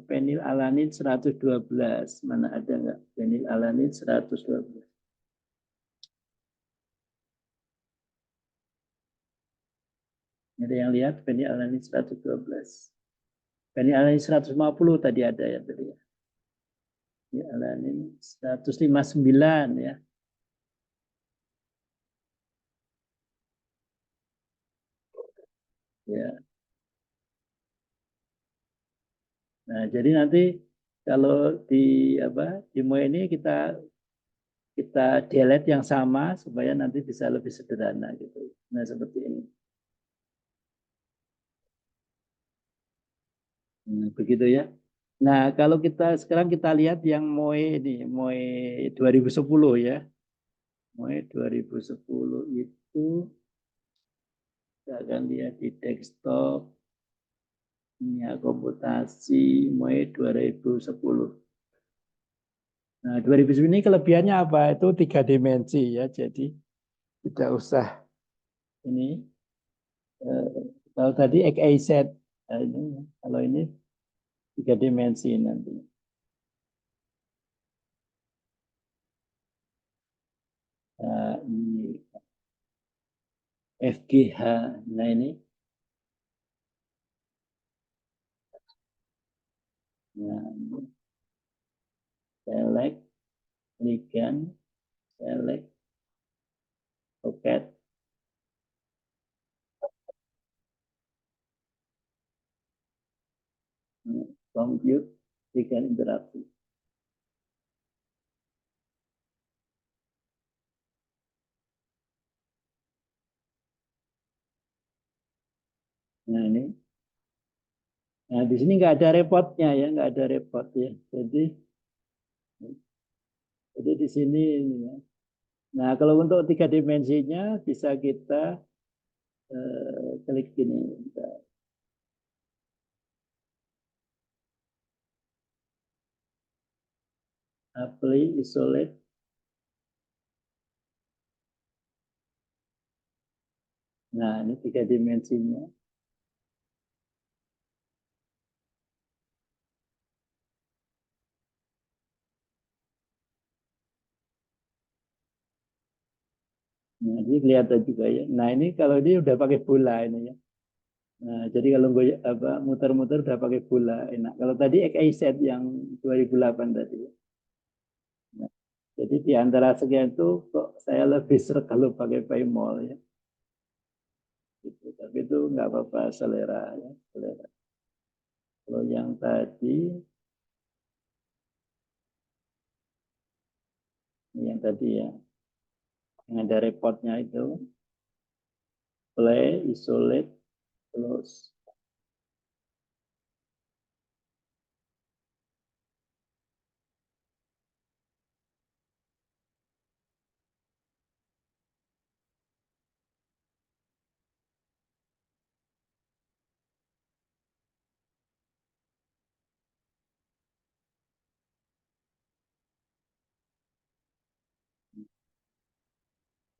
Penilalanin 112. Mana ada enggak? Penilalanin 112. Ada yang lihat penilalanin 112. Penilalanin 150 tadi ada ya tadi ya. Penilalanin 159 ya. Ya. Nah, jadi nanti kalau di apa di MOE ini kita delete yang sama supaya nanti bisa lebih sederhana gitu. Nah, seperti ini. Nah, begitu ya. Nah, kalau kita sekarang kita lihat yang MOE ini, MOE 2010 ya. MOE 2010 itu kita akan lihat di desktop ya, komputasi MOE 2010. Nah, 2010 ini kelebihannya apa? Itu 3 dimensi ya. Jadi tidak usah ini kalau tadi XYZ ini kalau ini 3 dimensi nanti. Nah, ini FGH. Nah, ini nah, select ligand, select pocket. Compute ligand interaksi. Nah, ini. Nah, di sini nggak ada repotnya ya, nggak ada repot ya. Jadi di sini ini ya. Nah, kalau untuk 3 dimensinya bisa kita klik gini. Apply, isolate. Nah, ini 3 dimensinya. Nah, ini kelihatan juga ya. Nah, ini kalau ini udah pakai bola ini ya. Nah, jadi kalau gue apa muter-muter udah pakai bola enak. Kalau tadi XYZ yang 2008 tadi. Nah, jadi di antara sekian itu kok saya lebih seret kalau pakai Paymol ya. Gitu. Tapi itu nggak apa-apa selera ya, selera. Kalau yang tadi, yang tadi ya, yang ada repotnya itu, play, isolate, close.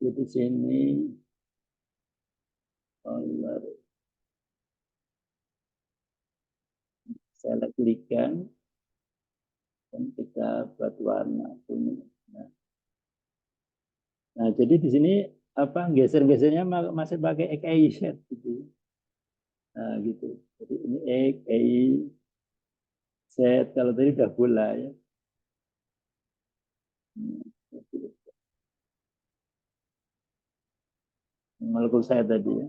Di sini color, select ligand dan kita buat warna kuning. Nah, jadi di sini apa geser-gesernya masih pakai EKI set gitu. Nah, gitu. Jadi ini EKI set, kalau tadi udah bola ya. Molekul saya tadi ya.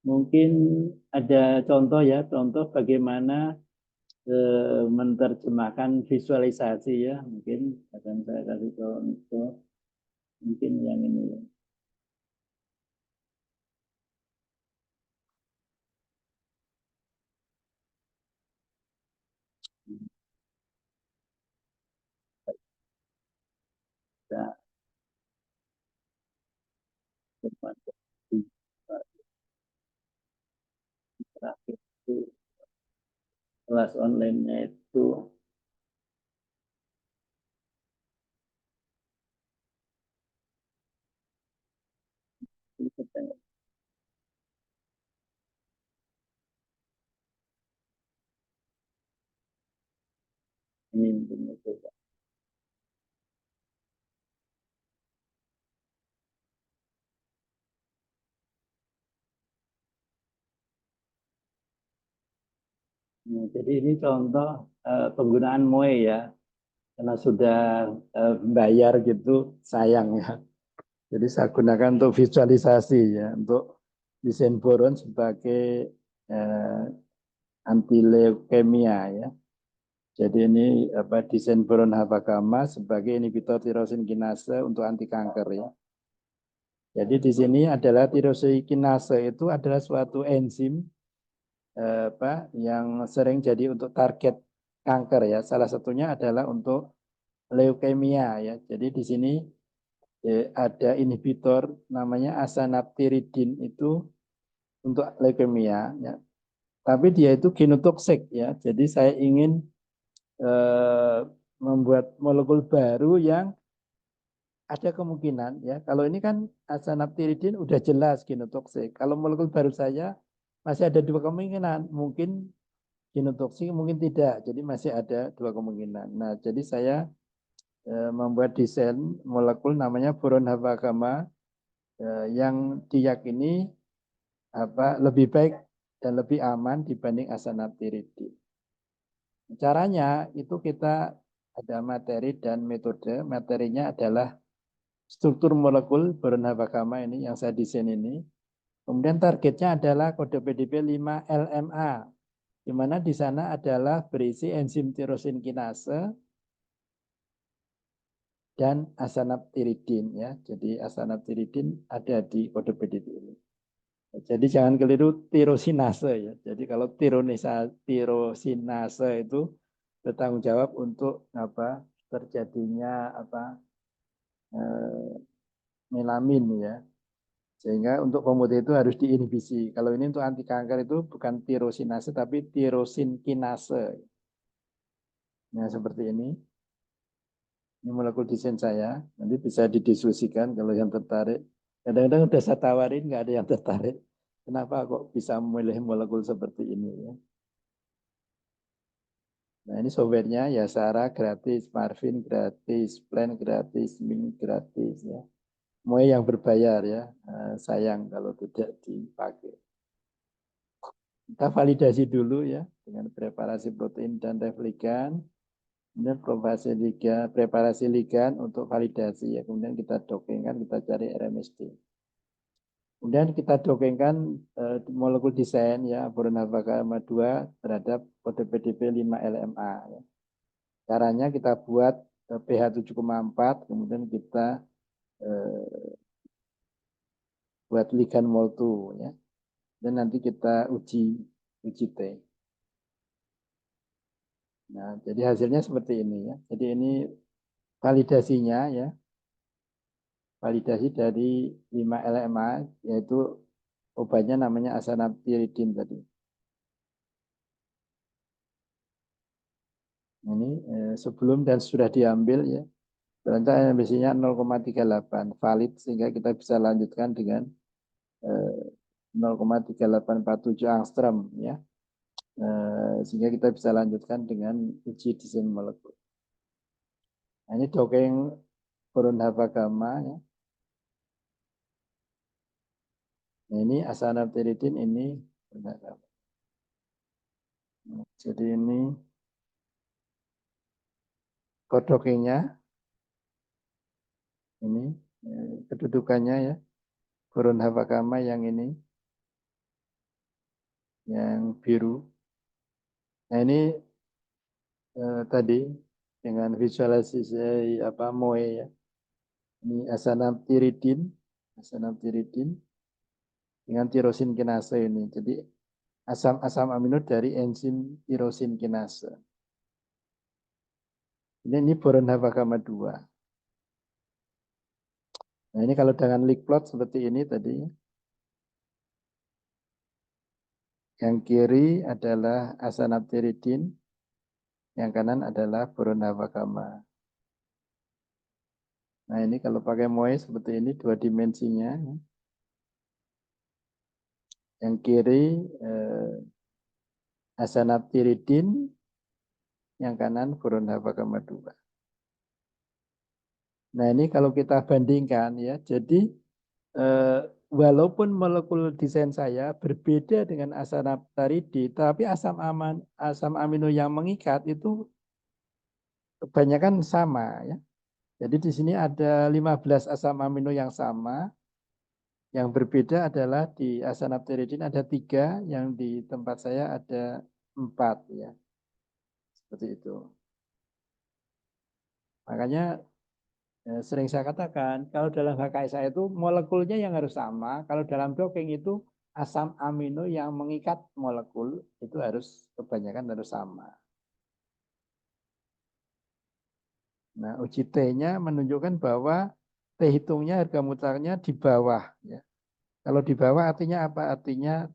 Mungkin ada contoh ya, contoh bagaimana menerjemahkan visualisasi ya. Mungkin akan saya kasih contoh. Mungkin yang ini ya. Kita terakhir itu kelas online-nya itu ini coba. Nah, jadi ini contoh penggunaan MOE ya, karena sudah bayar gitu sayang ya. Jadi saya gunakan untuk visualisasi ya, untuk desain boron sebagai anti leukemia ya. Jadi ini apa desain boron haba gamma sebagai inhibitor tirosin kinase untuk anti kanker ya. Jadi di sini adalah tirosin kinase itu adalah suatu enzim apa yang sering jadi untuk target kanker ya. Salah satunya adalah untuk leukemia ya. Jadi di sini ada inhibitor namanya asanaptiridin itu untuk leukemia ya. Tapi dia itu genotoksik ya. Jadi saya ingin membuat molekul baru yang ada kemungkinan ya. Kalau ini kan asanaptiridin udah jelas genotoksik. Kalau molekul baru saya masih ada dua kemungkinan. Mungkin genotoksik, mungkin tidak. Jadi masih ada dua kemungkinan. Nah, jadi saya membuat desain molekul namanya boron haba gamma yang diyakini apa lebih baik dan lebih aman dibanding asanaptiridin. Caranya itu kita ada materi dan metode. Materinya adalah struktur molekul boron haba gamma ini yang saya desain ini. Kemudian targetnya adalah kode PDB 5 LMA, di mana di sana adalah berisi enzim tirosin kinase dan asanaptiridin ya. Jadi asanaptiridin ada di kode PDB ini. Jadi jangan keliru tirosinase ya. Jadi kalau tirosinase itu bertanggung jawab untuk apa terjadinya apa melamin ya. Sehingga untuk pemutih itu harus diinhibisi. Kalau ini untuk anti kanker itu bukan tirosinase tapi tirosin kinase. Nah, seperti ini. Ini molekul desain saya. Nanti bisa didiskusikan kalau yang tertarik. Kadang-kadang udah saya tawarin nggak ada yang tertarik. Kenapa kok bisa memilih molekul seperti ini ya? Nah, ini softwarenya ya Sarah gratis, Marvin gratis, Plan gratis, Min gratis ya. Semua yang berbayar ya. Sayang kalau tidak dipakai. Kita validasi dulu ya dengan preparasi protein dan replikan. Kemudian preparasi ligan untuk validasi ya. Kemudian kita dockingkan, kita cari RMSD. Kemudian kita dongengkan molekul desain ya boron hafagama 2 terhadap kode PDB 5-LMA. Ya. Caranya kita buat pH 7,4, kemudian kita buat ligan mol2 ya. Dan nanti kita uji T. Nah, jadi hasilnya seperti ini ya. Jadi ini validasinya ya. Validasi dari 5-LMA yaitu obatnya namanya asanaptiridin tadi. Ini sebelum dan sudah diambil ya. Ternyata emisinya 0,38 valid sehingga kita bisa lanjutkan dengan 0,3847 angstrom ya. Sehingga kita bisa lanjutkan dengan uji desain molekul. Nah, ini dongeng boron hafagama ya. Nah, ini asanaptiridin ini jadi ini kodokingnya ini kedudukannya ya boron hafagama yang ini yang biru. Nah ini tadi dengan visualisasi MOE ya. Ini asanaptiridin dengan tirosin kinase ini. Jadi asam amino dari enzim tirosin kinase. Ini boron hafagama 2. Nah ini kalau dengan leak plot seperti ini tadi. Yang kiri adalah asanaptiridin, yang kanan adalah boron hafagama. Nah ini kalau pakai MOE seperti ini 2 dimensinya. Yang kiri asanaptiridin, yang kanan boron hafagama 2. Nah ini kalau kita bandingkan ya, jadi walaupun molekul desain saya berbeda dengan asanaptiridin, tapi asam amino yang mengikat itu kebanyakan sama ya. Jadi di sini ada 15 asam amino yang sama. Yang berbeda adalah di asanaptiridin ada 3, yang di tempat saya ada 4 ya. Seperti itu. Makanya sering saya katakan kalau dalam HKSA itu molekulnya yang harus sama, kalau dalam dongeng itu asam amino yang mengikat molekul itu harus kebanyakan harus sama. Nah, uji T-nya menunjukkan bahwa T hitungnya harga mutarnya di bawah ya. Kalau di bawah artinya apa? Artinya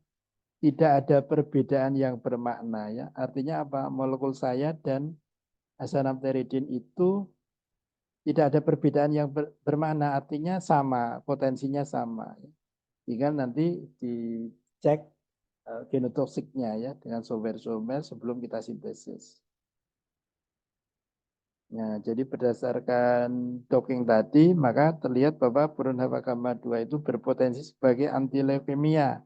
tidak ada perbedaan yang bermakna ya. Artinya apa? Molekul saya dan asanaptiridin itu tidak ada perbedaan yang bermakna, artinya sama, potensinya sama. Tinggal nanti dicek genotoksiknya ya dengan software sebelum kita sintesis. Nah, jadi berdasarkan docking tadi, maka terlihat bahwa boron hafagama 2 itu berpotensi sebagai anti leukemia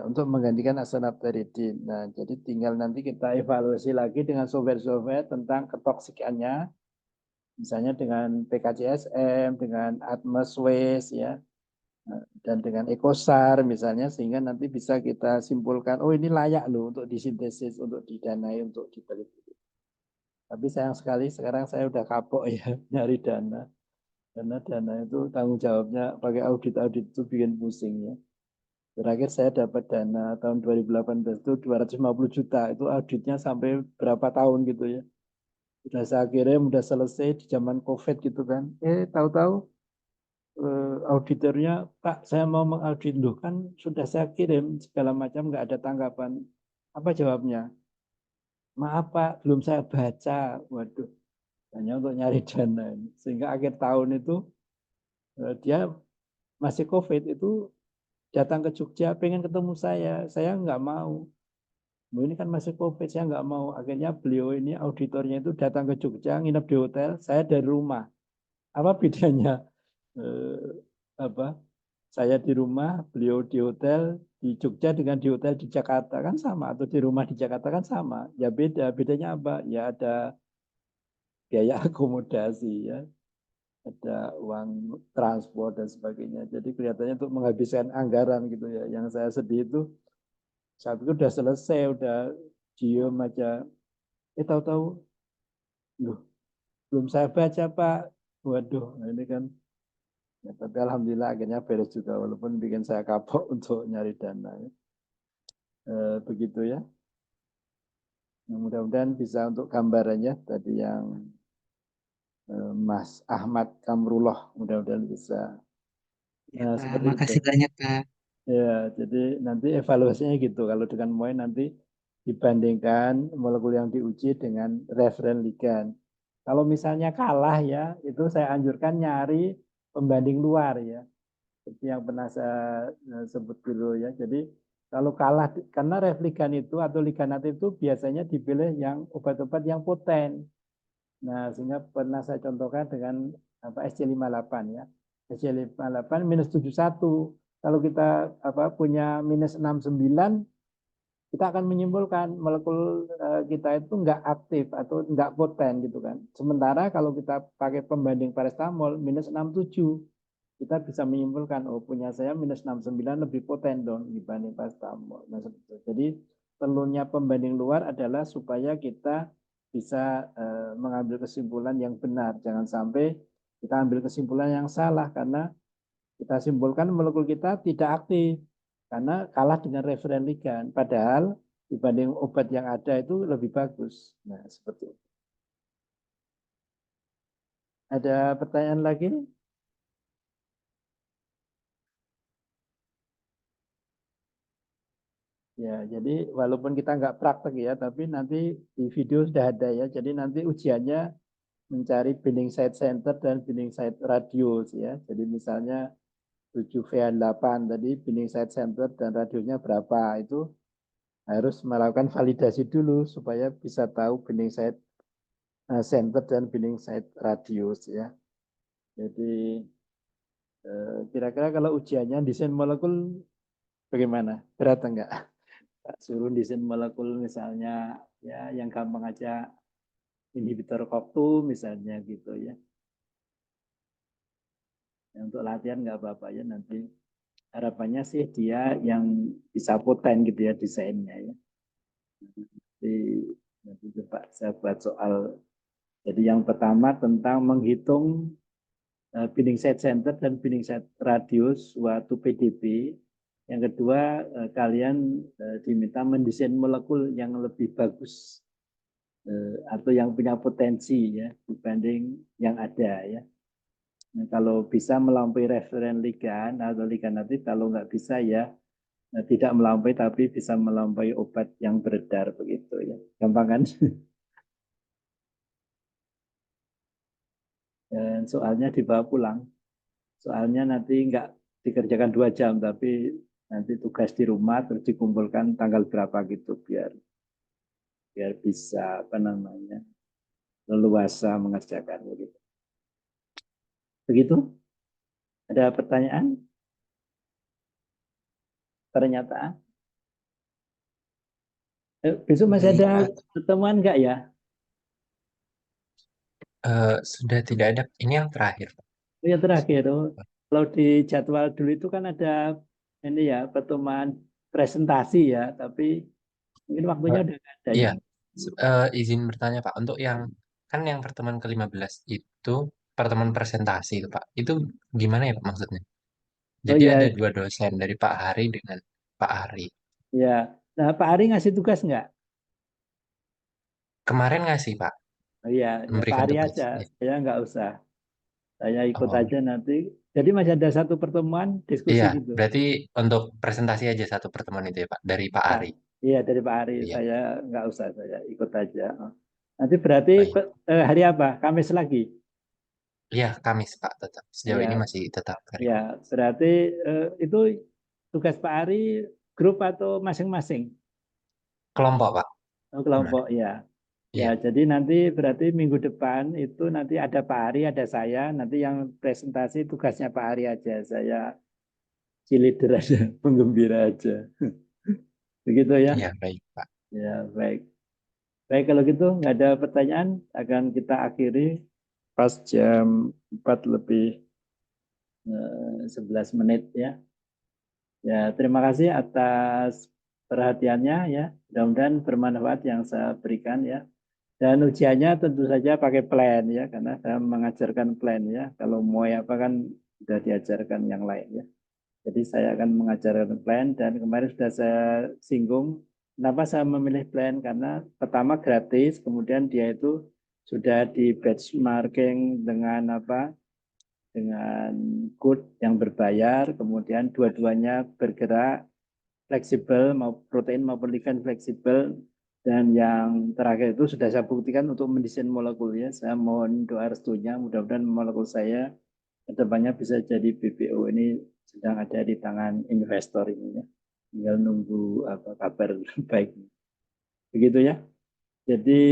untuk menggantikan asanaptiridin. Nah, jadi tinggal nanti kita evaluasi lagi dengan software tentang ketoksikannya, misalnya dengan PKCSM, dengan Atmos-Waze ya, dan dengan EcoSAR misalnya, sehingga nanti bisa kita simpulkan, oh ini layak loh untuk disintesis, untuk didanai, untuk diteliti. Tapi sayang sekali sekarang saya udah kapok ya nyari dana. Karena dana itu tanggung jawabnya pakai audit itu bikin pusing ya. Terakhir saya dapat dana tahun 2018 itu 250 juta. Itu auditnya sampai berapa tahun gitu ya. Sudah saya kirim, udah selesai di zaman COVID gitu kan. Tahu-tahu auditornya, Pak saya mau mengaudit loh kan sudah saya kirim segala macam nggak ada tanggapan. Apa jawabnya? Maaf Pak, belum saya baca. Waduh, hanya untuk nyari dana ini. Sehingga akhir tahun itu dia masih COVID itu datang ke Jogja pengen ketemu saya nggak mau. Ini kan masih COVID, saya nggak mau. Akhirnya beliau ini auditornya itu datang ke Jogja, nginep di hotel, saya dari rumah. Apa bedanya? Apa? Saya di rumah, beliau di hotel di Jogja dengan di hotel di Jakarta kan sama, atau di rumah di Jakarta kan sama. Ya beda, bedanya apa? Ya ada biaya akomodasi ya. ada uang transport dan sebagainya. Jadi kelihatannya untuk menghabiskan anggaran gitu ya. Yang saya sedih itu, saya pikir udah selesai, udah diem aja. Tahu-tahu, loh, belum saya baca Pak. Waduh, nah ini kan. Ya, tapi alhamdulillah akhirnya beres juga, walaupun bikin saya kapok untuk nyari dana. Ya. Begitu ya. Nah, mudah-mudahan bisa untuk gambarannya tadi yang Mas Ahmad Kamrullah, mudah-mudahan bisa.
Ya,
Nah,
Pak.
seperti itu.
Makasih banyak, Pak.
Ya, jadi nanti evaluasinya gitu. Kalau dengan MOI nanti dibandingkan molekul yang diuji dengan referen ligand. Kalau misalnya kalah ya, itu saya anjurkan nyari pembanding luar ya. Seperti yang pernah saya sebut dulu ya. Jadi kalau kalah, karena ref ligand itu atau ligand aktif itu biasanya dipilih yang obat-obat yang poten. Nah, sehingga pernah saya contohkan dengan SC58 ya. SC58 minus 71. Kalau kita punya minus 69, kita akan menyimpulkan molekul kita itu enggak aktif atau enggak poten gitu kan. Sementara kalau kita pakai pembanding paracetamol minus 67, kita bisa menyimpulkan, oh punya saya minus 69 lebih poten dong dibanding paracetamol. Nah, jadi perlunya pembanding luar adalah supaya kita bisa mengambil kesimpulan yang benar. Jangan sampai kita ambil kesimpulan yang salah karena kita simpulkan molekul kita tidak aktif karena kalah dengan referen ligand. Padahal dibanding obat yang ada itu lebih bagus. Nah, seperti itu. Ada pertanyaan lagi? Ya, jadi walaupun kita nggak praktek ya, tapi nanti di video sudah ada ya. Jadi nanti ujiannya mencari binding site center dan binding site radius ya. Jadi misalnya 7VH8 tadi binding site center dan radiusnya berapa, itu harus melakukan validasi dulu supaya bisa tahu binding site center dan binding site radius ya. Jadi kira-kira kalau ujiannya desain molekul bagaimana? Berat enggak? Suruh desain molekul misalnya ya yang gampang aja inhibitor COX-2 misalnya gitu ya. Untuk latihan nggak apa-apa ya, nanti harapannya sih dia yang bisa poten gitu ya desainnya ya. Nanti coba saya buat soal. Jadi yang pertama tentang menghitung binding site center dan binding site radius suatu PDB. Yang kedua kalian diminta mendesain molekul yang lebih bagus atau yang punya potensi ya dibanding yang ada ya. Nah, kalau bisa melampaui referen ligand atau ligand aktif, kalau nggak bisa ya tidak melampaui tapi bisa melampaui obat yang beredar begitu ya. Gampang kan? Dan soalnya dibawa pulang. Soalnya nanti nggak dikerjakan 2 jam tapi nanti tugas di rumah terus dikumpulkan tanggal berapa gitu biar bisa leluasa mengerjakan begitu. Begitu? Ada pertanyaan? Pernyataan? Besok masih
Baik,
ada
Pak.
pertemuan nggak ya?
Sudah tidak ada. Ini yang terakhir, Pak.
Ya terakhir, kalau di jadwal dulu itu kan ada ini ya pertemuan presentasi ya, tapi mungkin waktunya
Eh,
udah nggak ada ya.
iya, izin bertanya, Pak. Untuk yang kan yang pertemuan ke-15 itu pertemuan presentasi itu, Pak. Itu gimana ya, Pak, maksudnya?
Oh
Jadi ada
ya,
2 dosen dari Pak Hari dengan Pak Ari.
ya. Nah Pak Ari ngasih tugas nggak?
Kemarin ngasih, Pak,
Oh iya, ya Pak
memberikan
Ari
tugas.
aja,
Iya.
saya nggak usah. Saya ikut
Oh,
aja nanti. Jadi masih ada satu pertemuan diskusi
iya.
gitu.
Berarti untuk presentasi aja satu pertemuan itu ya, Pak, dari Pak
Ya,
Ari.
iya dari Pak Ari,
Iya.
saya nggak usah, saya ikut aja. Nanti berarti
Baik.
hari apa? Kamis lagi.
Iya, Kamis, Pak, tetap. Sejauh ini
Ya,
masih tetap hari
ya,
Kamis.
berarti itu tugas Pak Ari grup atau masing-masing?
Kelompok, Pak.
Oh,
Benar.
kelompok ya. Ya,
Iya.
jadi nanti berarti minggu depan itu nanti ada Pak Ari, ada saya. Nanti yang presentasi tugasnya Pak Ari aja. Saya cheerleader aja, penggembira aja. Begitu ya.
Iya, baik, Pak.
Ya, baik. Baik kalau gitu nggak ada pertanyaan, akan kita akhiri pas jam 4 lebih 11 menit ya. Ya, terima kasih atas perhatiannya ya. Mudah-mudahan bermanfaat yang saya berikan ya. Dan ujiannya tentu saja pakai plan ya, karena saya mengajarkan plan ya. Kalau mau apa kan sudah diajarkan yang lain ya. Jadi saya akan mengajarkan plan dan kemarin sudah saya singgung kenapa saya memilih plan karena pertama gratis, kemudian dia itu sudah di benchmarking dengan apa? Dengan good yang berbayar, kemudian dua-duanya bergerak fleksibel, mau protein maupun ligan fleksibel, dan yang terakhir itu sudah saya buktikan untuk mendesain molekul ya. Saya mohon doa restunya, mudah-mudahan molekul saya kedepannya bisa jadi BPO. Ini sedang ada di tangan investor ini ya. Tinggal nunggu apa kabar baik. Begitu ya. Jadi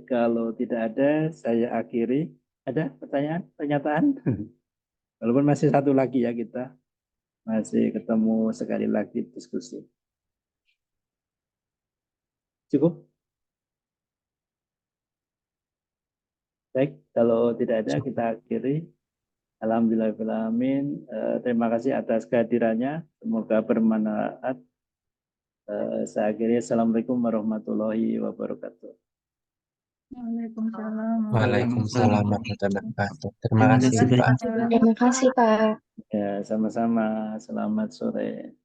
kalau tidak ada saya akhiri. Ada pertanyaan, pernyataan? Walaupun masih satu lagi ya kita masih ketemu sekali lagi diskusi. Cukup? Baik, kalau tidak ada kita akhiri. Alhamdulillahirrahmanirrahim. Terima kasih atas kehadirannya. Semoga bermanfaat. Saya akhiri. Assalamualaikum warahmatullahi wabarakatuh.
Waalaikumsalam.
Waalaikumsalam warahmatullahi wabarakatuh. Terima
Terima
kasih
kasih
Pak.
banyak.
Terima kasih, Pak.
Ya, sama-sama. Selamat sore.